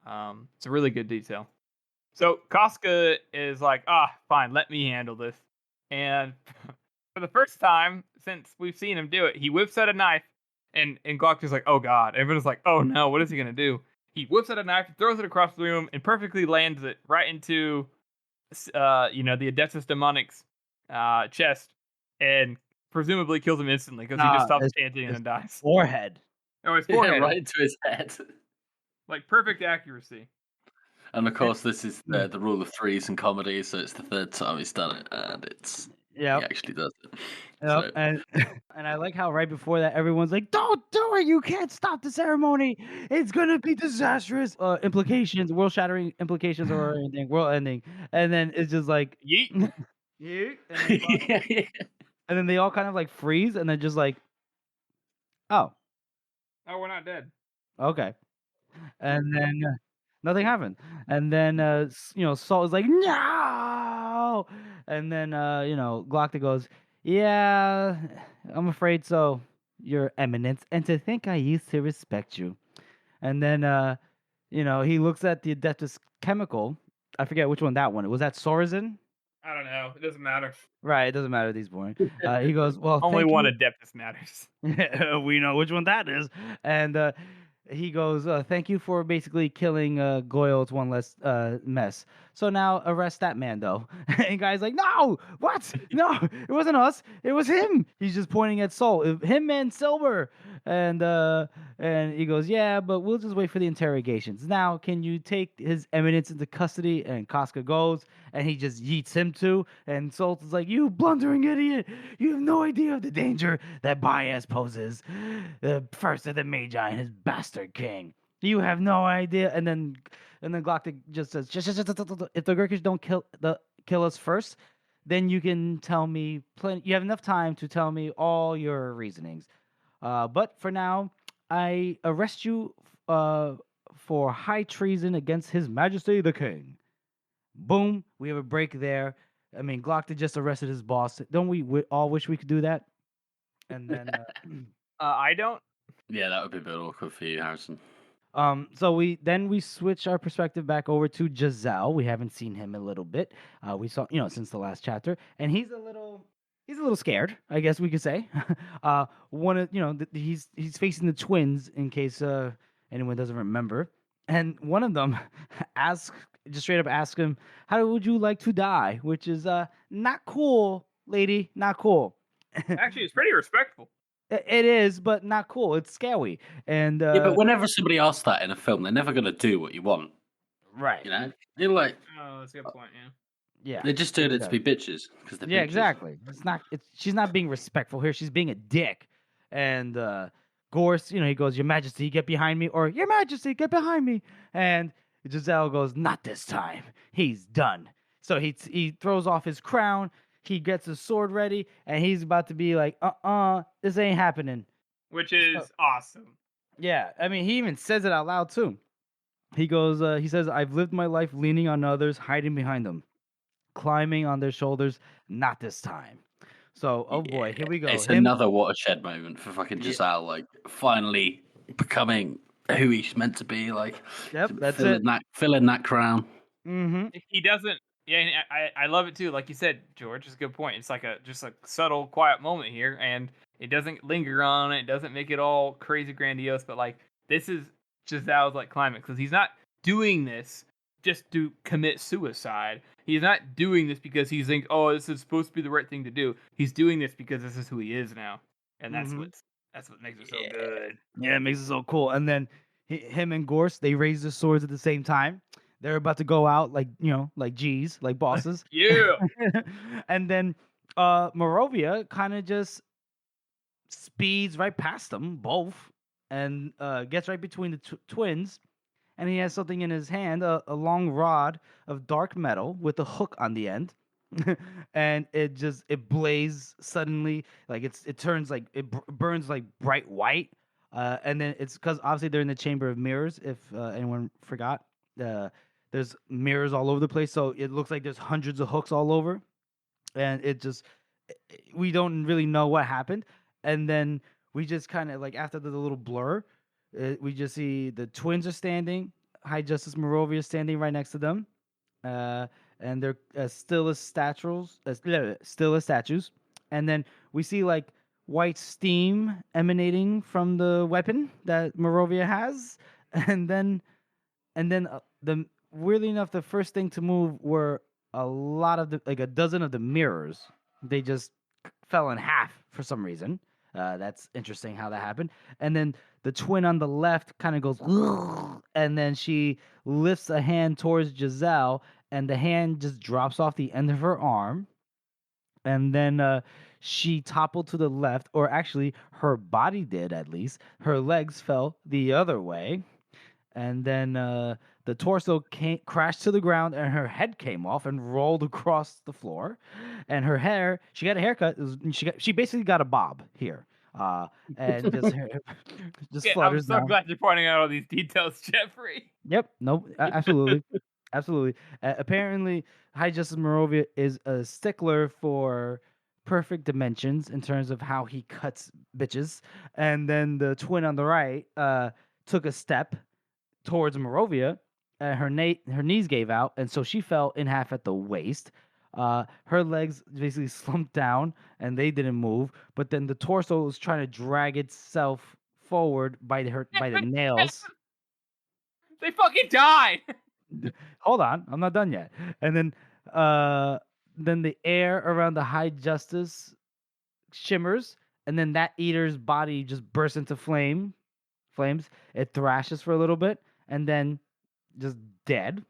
It's a really good detail. So Casca is like, fine, let me handle this. And for the first time since we've seen him do it, he whips out a knife, and Glockta's like, oh god. Everyone's like, oh no, what is he gonna do? He whips out a knife, throws it across the room, and perfectly lands it right into the Adeptus Demonic's chest, and presumably kills him instantly because he just stops chanting and dies. Forehead. Oh, his forehead. Yeah, right into his head. Like perfect accuracy. And of course, this is the rule of threes in comedy, so it's the third time he's done it, and he actually does it. Yep. So. And I like how right before that, everyone's like, don't do it. You can't stop the ceremony. It's going to be disastrous implications, world-shattering implications or anything, world-ending. And then it's just like, yeet. Yeet. And then they all kind of like freeze and then just like, oh, we're not dead. Okay. And then nothing happened. And then, Salt is like, no. And then, Glockta goes, yeah, I'm afraid so, Your Eminence. And to think I used to respect you. And then, he looks at the Adeptus chemical. I forget which one that one. Was that Sorazin? I don't know. It doesn't matter. Right. It doesn't matter. He's boring. He goes, well, only one Adeptus matters. We know which one that is. And, he goes, thank you for basically killing Goyle's one less mess. So now arrest that man, though. And guy's like, no, what? No, it wasn't us. It was him. He's just pointing at Soul. Him and Silver. And he goes, yeah, but we'll just wait for the interrogations. Now, can you take His Eminence into custody? And Casca goes, and he just yeets him too. And Soul is like, you blundering idiot. You have no idea of the danger that Baez poses. The first of the Magi and his bastard king. You have no idea. And then Glockta just says, if the Gurkish don't kill us first, then you can tell me plenty. You have enough time to tell me all your reasonings. But for now, I arrest you for high treason against His Majesty the King. Boom, we have a break there. I mean, Glock just arrested his boss. Don't we all wish we could do that? And then, I don't. Yeah, that would be a bit awkward for you, Harrison. so we switch our perspective back over to Giselle. We haven't seen him a little bit. We saw, since the last chapter, and he's a little scared, I guess we could say. One of he's facing the twins in case anyone doesn't remember, and one of them just straight up ask him, "How would you like to die?" Which is not cool, lady, not cool. Actually, it's pretty respectful. It is, but not cool. It's scary. And Yeah, but whenever somebody asks that in a film, they're never going to do what you want. right, You know, you're like, Oh, that's a good point. yeah, they're just doing it to be bitches because they're yeah, bitches. exactly. She's not being respectful here. She's being a dick. And Gorse, he goes, "Your Majesty, get behind me," or "Your Majesty, get behind me." And Giselle goes, "Not this time. He's done." So he throws off his crown. He gets his sword ready, and he's about to be like, this ain't happening. Which is awesome. Yeah, I mean, he even says it out loud too. He goes, he says, "I've lived my life leaning on others, hiding behind them, climbing on their shoulders. Not this time." So, oh boy, here we go. It's another watershed moment for fucking Giselle, like finally becoming who he's meant to be, like Yep, that's filling that crown. Mm-hmm. He doesn't. Yeah, and I love it too. Like you said, George, it's a good point. It's like just a subtle, quiet moment here, and it doesn't linger on it. It doesn't make it all crazy grandiose. But like this is Giselle's like climax because he's not doing this just to commit suicide. He's not doing this because he's thinking, "Oh, this is supposed to be the right thing to do." He's doing this because this is who he is now, and that's what makes it so good. Yeah, it makes it so cool. And then him and Gorse, they raise their swords at the same time. They're about to go out like like G's, like bosses. Yeah. And then Morovia kind of just speeds right past them both and gets right between the twins. And he has something in his hand, a long rod of dark metal with a hook on the end. And it blazes suddenly, like it turns like burns like bright white. And then it's because obviously they're in the chamber of mirrors. If anyone forgot, there's mirrors all over the place, so it looks like there's hundreds of hooks all over, and we don't really know what happened. And then we just kind of like after the little blur, we just see the twins are standing, High Justice Morovia is standing right next to them, and they're still as statues. And then we see like white steam emanating from the weapon that Morovia has, and then weirdly enough, the first thing to move were a dozen of the mirrors. They just fell in half for some reason. That's interesting how that happened. And then the twin on the left kind of goes, and then she lifts a hand towards Giselle, and the hand just drops off the end of her arm. And then she toppled to the left, or actually her body did at least. Her legs fell the other way. And then the torso crashed to the ground, and her head came off and rolled across the floor. And her hair, she got a haircut. She basically got a bob here, and just flutters I'm so down. glad you're pointing out all these details, Jeffrey. Yep. Nope. Absolutely. Absolutely. Apparently, High Justice Morovia is a stickler for perfect dimensions in terms of how he cuts bitches. And then the twin on the right took a step towards Morovia, and her knees gave out, and so she fell in half at the waist. Her legs basically slumped down, and they didn't move. But then the torso was trying to drag itself forward by the nails. They fucking died. Hold on, I'm not done yet. And then the air around the High Justice shimmers, and then that eater's body just bursts into flames. It thrashes for a little bit, and then just dead.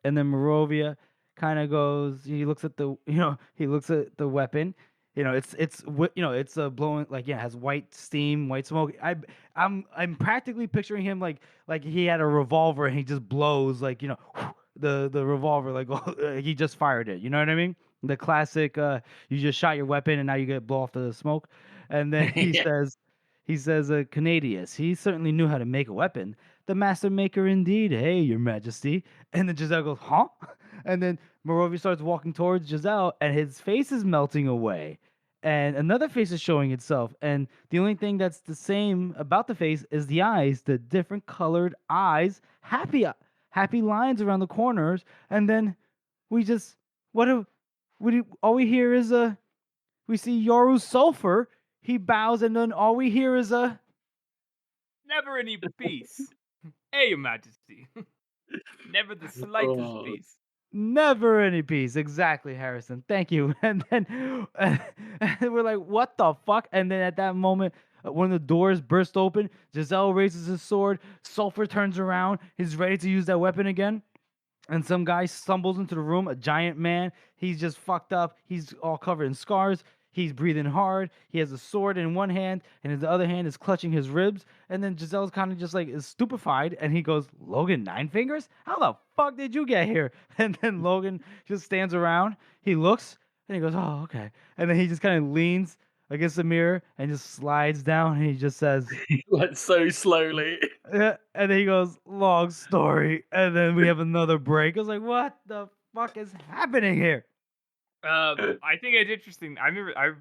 And then Morovia kind of goes. He looks at the weapon. It's blowing like has white steam, white smoke. I'm practically picturing him like he had a revolver and he just blows the revolver like he just fired it. You know what I mean? The classic, you just shot your weapon and now you get blow off the smoke. And then Yeah. he says, Canadius, he certainly knew how to make a weapon. The master maker indeed. Hey, your majesty. And then Giselle goes, huh? And then Morovia starts walking towards Giselle and his face is melting away. And another face is showing itself. And the only thing that's the same about the face is the eyes, the different colored eyes, happy lines around the corners. And then we just, what do, all we hear is we see Yoru's sulfur. He bows, and then all we hear is Never any peace. Hey, Your Majesty. Never the slightest Oh. peace. never any peace. Exactly, Harrison. Thank you. And then and we're like, what the fuck? And then at that moment, when the doors burst open, Giselle raises his sword. Sulfur turns around. He's ready to use that weapon again. And some guy stumbles into the room, a giant man. He's just fucked up. He's all covered in scars. He's breathing hard. He has a sword in one hand, and in the other hand is clutching his ribs. And then Giselle's kind of just like is stupefied, and he goes, "Logan, Nine Fingers? How the fuck did you get here?" And then Logan just stands around. He looks, and he goes, "Oh, okay." And then he just kind of leans against the mirror and just slides down, and he just says, He went so slowly. yeah, and then he goes, long story. And then we have another break. I was like, what the fuck is happening here? I think it's interesting. I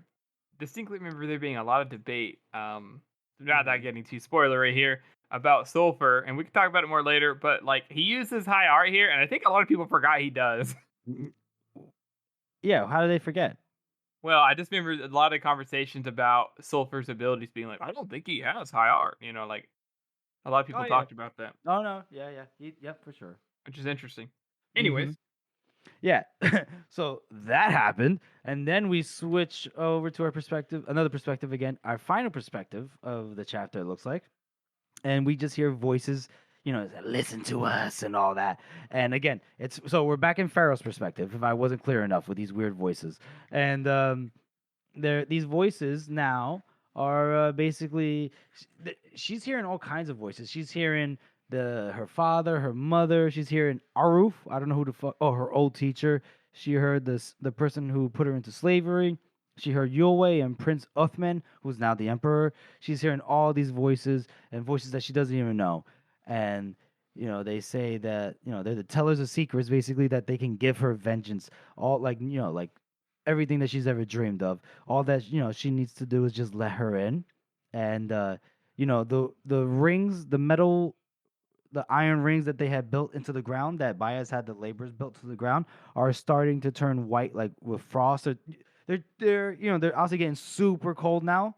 distinctly remember there being a lot of debate. Not that getting too spoilery here about sulfur, and we can talk about it more later. But like he uses high art here, and I think a lot of people forgot he does. Yeah, how do they forget? Well, I just remember a lot of conversations about sulfur's abilities being like, I don't think he has high art. You know, like a lot of people yeah. talked about that, Oh, no. Yeah. Yeah, for sure. which is interesting. Anyways, Yeah. So that happened. And then we switch over to our perspective, another perspective again, our final perspective of the chapter, it looks like. And we just hear voices, listen to us and all that. And again, it's so we're back in Pharaoh's perspective, if I wasn't clear enough with these weird voices. And these voices now are basically she's hearing all kinds of voices. She's hearing her father, her mother. She's hearing Aruf. I don't know who the fuck. Oh, her old teacher. She heard the person who put her into slavery. She heard Yulwei and Prince Uthman, who's now the emperor. She's hearing all these voices and voices that she doesn't even know. And they say that they're the tellers of secrets, basically, that they can give her vengeance. All like everything that she's ever dreamed of. All that she needs to do is just let her in. And the rings, the iron rings that they had built into the ground, that Baez had the laborers built to the ground, are starting to turn white, like with frost. They're also getting super cold now.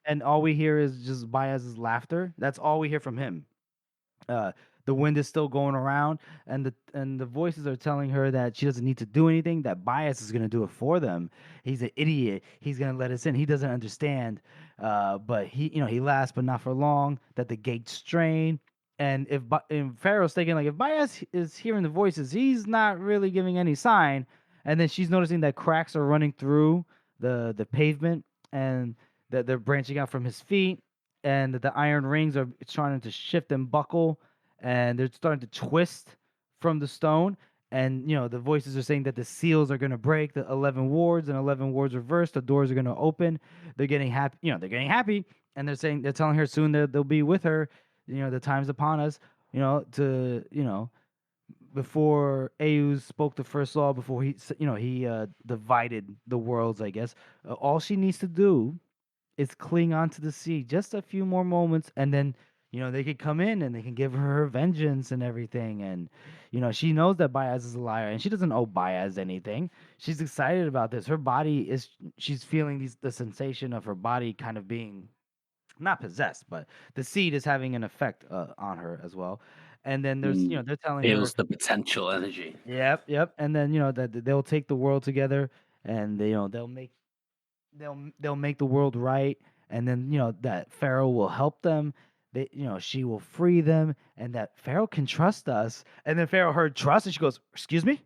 And all we hear is just Baez's laughter. That's all we hear from him. The wind is still going around, and the voices are telling her that she doesn't need to do anything. That Baez is going to do it for them. He's an idiot. He's going to let us in. He doesn't understand. But he lasts, but not for long. That the gates strain. And if Pharaoh's thinking, like, if Baez is hearing the voices, he's not really giving any sign. And then she's noticing that cracks are running through the pavement, and that they're branching out from his feet, and that the iron rings are starting to shift and buckle, and they're starting to twist from the stone. And the voices are saying that the seals are going to break, the 11 wards, and 11 wards reversed. The doors are going to open. They're getting happy. They're getting happy, and they're telling her soon that they'll be with her. The time's upon us. Before Eus spoke the first law, before he divided the worlds, I guess. All she needs to do is cling onto the sea just a few more moments, and then they could come in and they can give her vengeance and everything. And she knows that Baez is a liar, and she doesn't owe Baez anything. She's excited about this. Her body she's feeling the sensation of her body kind of being not possessed, but the seed is having an effect on her as well. And then there's they're telling her, Feels the potential energy. yep. And then that they'll take the world together, and they'll make the world right. And then that Pharaoh will help them. She will free them, and that Pharaoh can trust us. And then Pharaoh heard trust, and she goes, "Excuse me,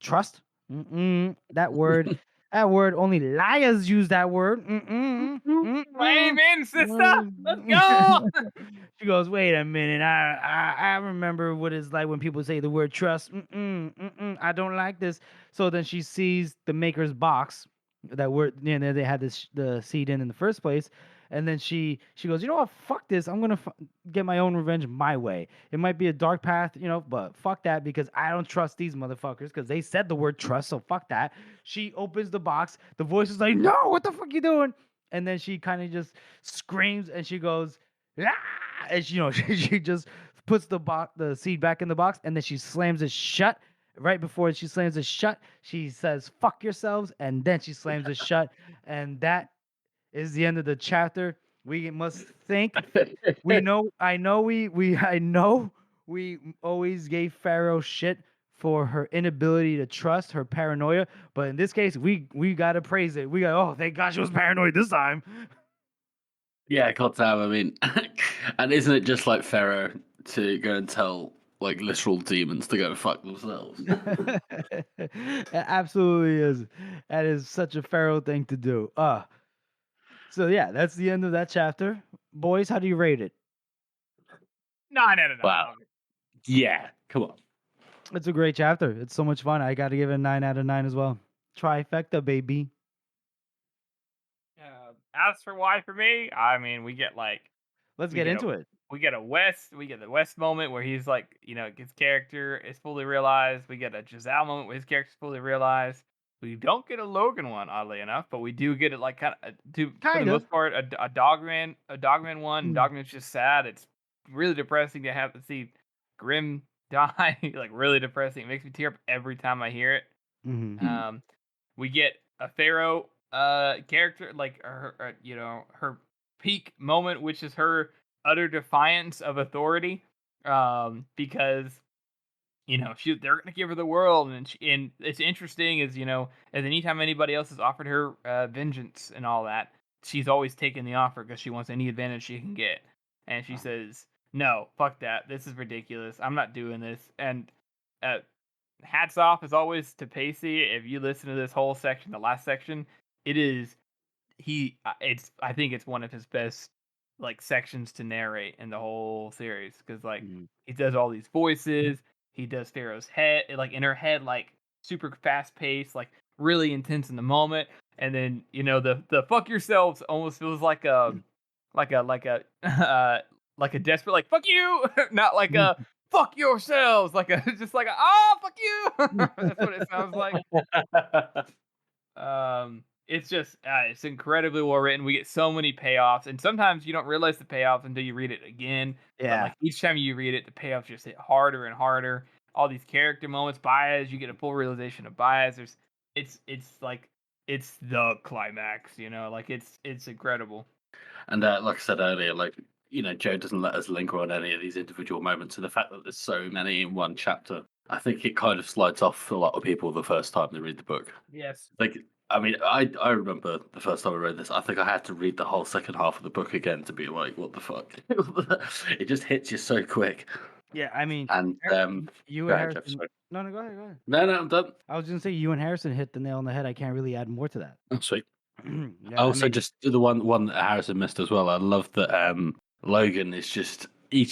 trust? That word, only liars use that word. Amen, sister. Let's go. She goes, wait a minute, I remember what it's like when people say the word trust. I don't like this. So then she sees the maker's box that they had the seed in the first place, and then she goes, you know what, fuck this, I'm gonna get my own revenge my way. It might be a dark path, but fuck that, because I don't trust these motherfuckers because they said the word trust, so fuck that. She opens the box, the voice is like, no, what the fuck you doing? And then she kind of just screams and she goes, ah! And she just puts the seed back in the box, and then she slams it shut. Right before she slams it shut, she says, fuck yourselves, and then she slams it shut, and that is the end of the chapter. We must think. I know we always gave Pharaoh shit for her inability to trust, her paranoia, but in this case, we gotta praise it. We got, oh, thank God she was paranoid this time. Yeah, goddamn. I mean, and isn't it just like Pharaoh to go and tell like literal demons to go fuck themselves? It absolutely is. That is such a Pharaoh thing to do. So yeah, that's the end of that chapter. Boys, how do you rate it? 9 out of 9. Wow. Yeah, come on. It's a great chapter. It's so much fun. I got to give it a 9 out of 9 as well. Trifecta, baby. As for why for me, I mean, we get like. Let's get into it. We get the West moment where he's like, his character is fully realized. We get a Giselle moment where his character is fully realized. We don't get a Logan one, oddly enough, but we do get it like for the most part a Dogman one. Dogman's just sad. It's really depressing to have to see Grim die. Like really depressing. It makes me tear up every time I hear it. Mm-hmm. We get a Pharaoh character, like her peak moment, which is her utter defiance of authority, because they're gonna give her the world, and it's interesting as as anytime anybody else has offered her vengeance and all that, she's always taken the offer because she wants any advantage she can get, and she says, no, fuck that, this is ridiculous, I'm not doing this. And hats off as always to Pacey. If you listen to this whole section, the last section, I think it's one of his best like sections to narrate in the whole series, because like he does all these voices, he does Pharaoh's head, like in her head, like super fast paced, like really intense in the moment, and then the fuck yourselves almost feels like a desperate like fuck you, not like a fuck yourselves, like a just like a fuck you. That's what it sounds like. It's just it's incredibly well written. We get so many payoffs, and sometimes you don't realize the payoffs until you read it again. Yeah. But like each time you read it, the payoffs just hit harder and harder. All these character moments, Baez, you get a full realization of Baez. It's the climax, like it's incredible. And like I said earlier, like Joe doesn't let us linger on any of these individual moments, and the fact that there's so many in one chapter, I think it kind of slides off for a lot of people the first time they read the book. Yes. Like, I mean, I remember the first time I read this, I think I had to read the whole second half of the book again to be like, what the fuck? It just hits you so quick. Yeah, I mean, and you and Harrison. No, go ahead. No, I'm done. I was gonna say you and Harrison hit the nail on the head. I can't really add more to that. Oh, sweet. Just the one that Harrison missed as well. I love that Logan is just he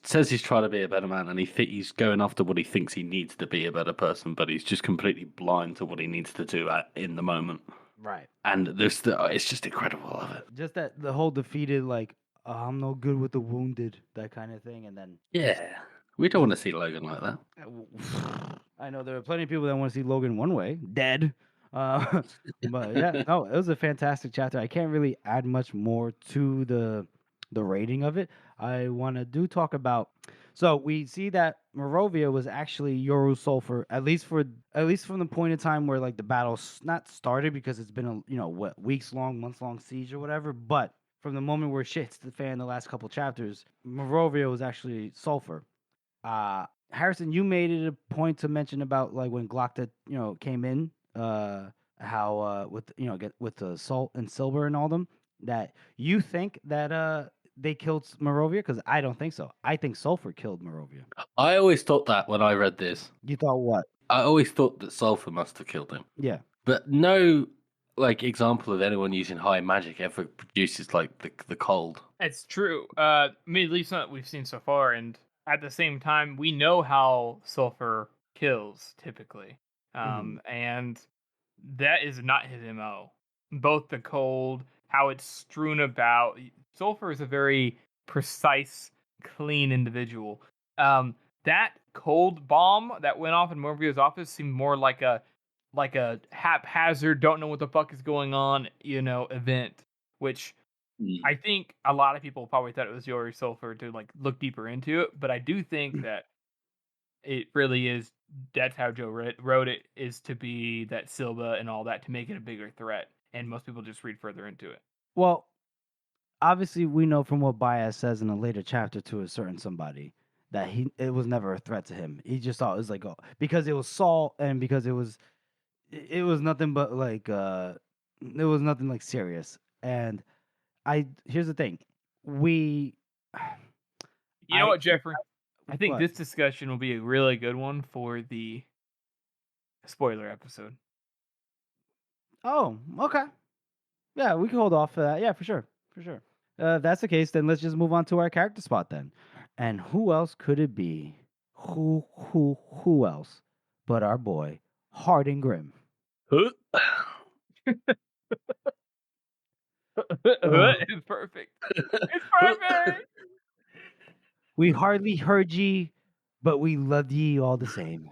says he's trying to be a better man, and he's going after what he thinks he needs to be a better person, but he's just completely blind to what he needs to do in the moment. Right. And it's just incredible. I love it. Just that the whole defeated, like, I'm no good with the wounded, that kind of thing, and then we don't want to see Logan like that. I know there are plenty of people that want to see Logan one way, dead. But yeah, no, it was a fantastic chapter. I can't really add much more to the rating of it. I want to talk about. So we see that Morovia was actually Yoru Sulfur, at least from the point in time where like the battle's not started, because it's been a months long siege or whatever. But from the moment where shit hits the fan, the last couple chapters, Morovia was actually Sulfur. Harrison, you made it a point to mention about like when Glocta came in, how with the salt and silver and all them, that you think that they killed Morovia, because I don't think so. I think Sulfur killed Morovia. I always thought that when I read this. You thought what? I always thought that Sulfur must have killed him. Yeah. But no, like example of anyone using high magic ever produces like the cold. It's true. I mean, at least not what we've seen so far, and at the same time, we know how sulfur kills typically, and that is not his MO. Both the cold, how it's strewn about. Sulfur is a very precise, clean individual. That cold bomb that went off in Morbius' office seemed more like a haphazard, don't know what the fuck is going on, event, which I think a lot of people probably thought it was Yori Sulfur to like look deeper into it, but I do think that it really is. That's how Joe wrote it, is to be that Silva and all that to make it a bigger threat, and most people just read further into it. Well, obviously, we know from what Baez says in a later chapter to a certain somebody that it was never a threat to him. He just thought it was like, oh, because it was salt and because it was nothing but like it was nothing like serious. And here's the thing, we. You know what, Jeffrey? I think What? this discussion will be a really good one for the spoiler episode. Oh, okay. Yeah, we can hold off for that. Yeah, for sure. For sure. If that's the case, then let's just move on to our character spot then. And who else could it be? Who else but our boy, Harding Grimm? It's perfect. It's perfect. We hardly heard ye, but we loved ye all the same.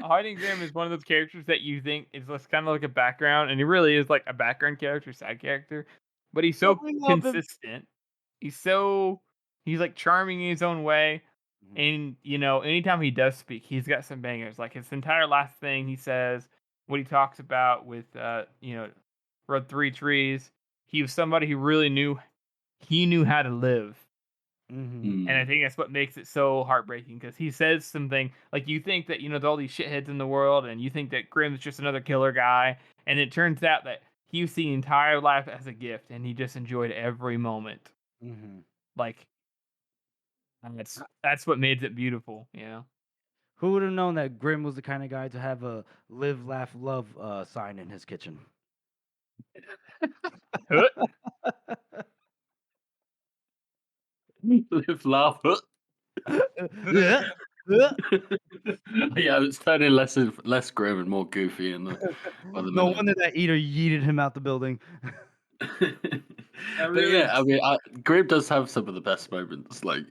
Harding Grimm is one of those characters that you think is kind of like a background, and he really is like a background character, side character. But he's so consistent. He's like charming in his own way. And anytime he does speak, he's got some bangers. Like his entire last thing he says, what he talks about with Road 3 Trees. He was somebody who really knew how to live. And I think that's what makes it so heartbreaking, because he says something like, you think that there's all these shitheads in the world, and you think that Grimm's just another killer guy, and it turns out that he was the entire life as a gift, and he just enjoyed every moment. Like, that's what made it beautiful, Who would have known that Grimm was the kind of guy to have a live, laugh, love sign in his kitchen? Live, laugh. Yeah. Yeah, it's turning less grim and more goofy in the. No wonder that eater yeeted him out the building. But yeah, I mean, Grim does have some of the best moments, like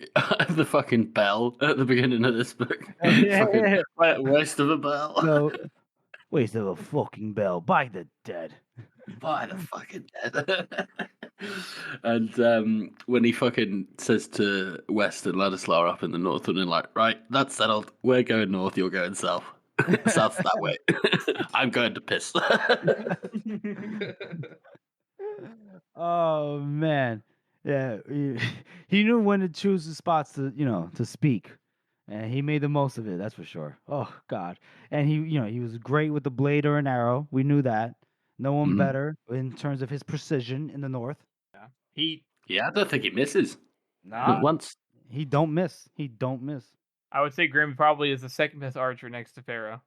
the fucking bell at the beginning of this book. Fucking waste of a bell. No, waste of a fucking bell by the dead. By the fucking dead. And when he fucking says to West and Ladislaw up in the north, and they're like, right, that's settled. We're going north, you're going south. South's that way. I'm going to piss. Oh man, yeah, he knew when to choose his spots to speak, and he made the most of it. That's for sure. Oh God, and he was great with the blade or an arrow. We knew that. No one better in terms of his precision in the north. Yeah, I don't think he misses. Nah, once. He don't miss. He don't miss. I would say Grimm probably is the second best archer next to Pharaoh.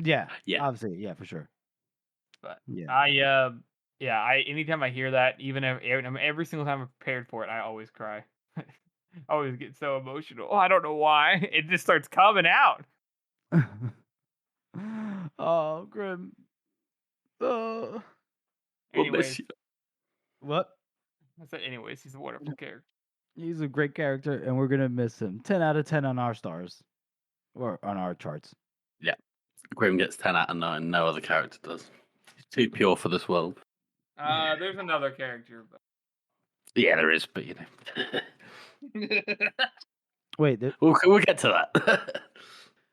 Yeah. Obviously, yeah, for sure. But yeah, anytime I hear that, even every single time I'm prepared for it, I always cry. I always get so emotional. I don't know why. It just starts coming out. Oh, Grimm. Anyways, what? I said, anyways, he's a wonderful character. He's a great character, and we're gonna miss him. 10 out of 10 on our stars, or on our charts. Yeah, Grim gets 10 out of 9. No other character does. He's too pure for this world. There's another character, but yeah, there is, but Wait, we'll get to that.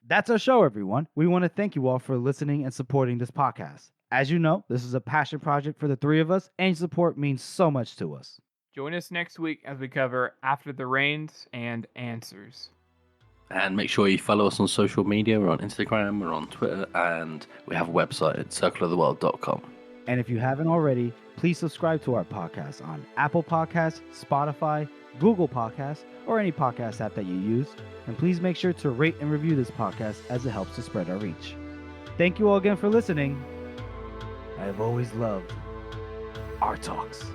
That's our show, everyone. We want to thank you all for listening and supporting this podcast. As you know, this is a passion project for the three of us, and your support means so much to us. Join us next week as we cover After the Rains and Answers. And make sure you follow us on social media. We're on Instagram, we're on Twitter, and we have a website at circleoftheworld.com. And if you haven't already, please subscribe to our podcast on Apple Podcasts, Spotify, Google Podcasts, or any podcast app that you use. And please make sure to rate and review this podcast, as it helps to spread our reach. Thank you all again for listening. I have always loved our talks.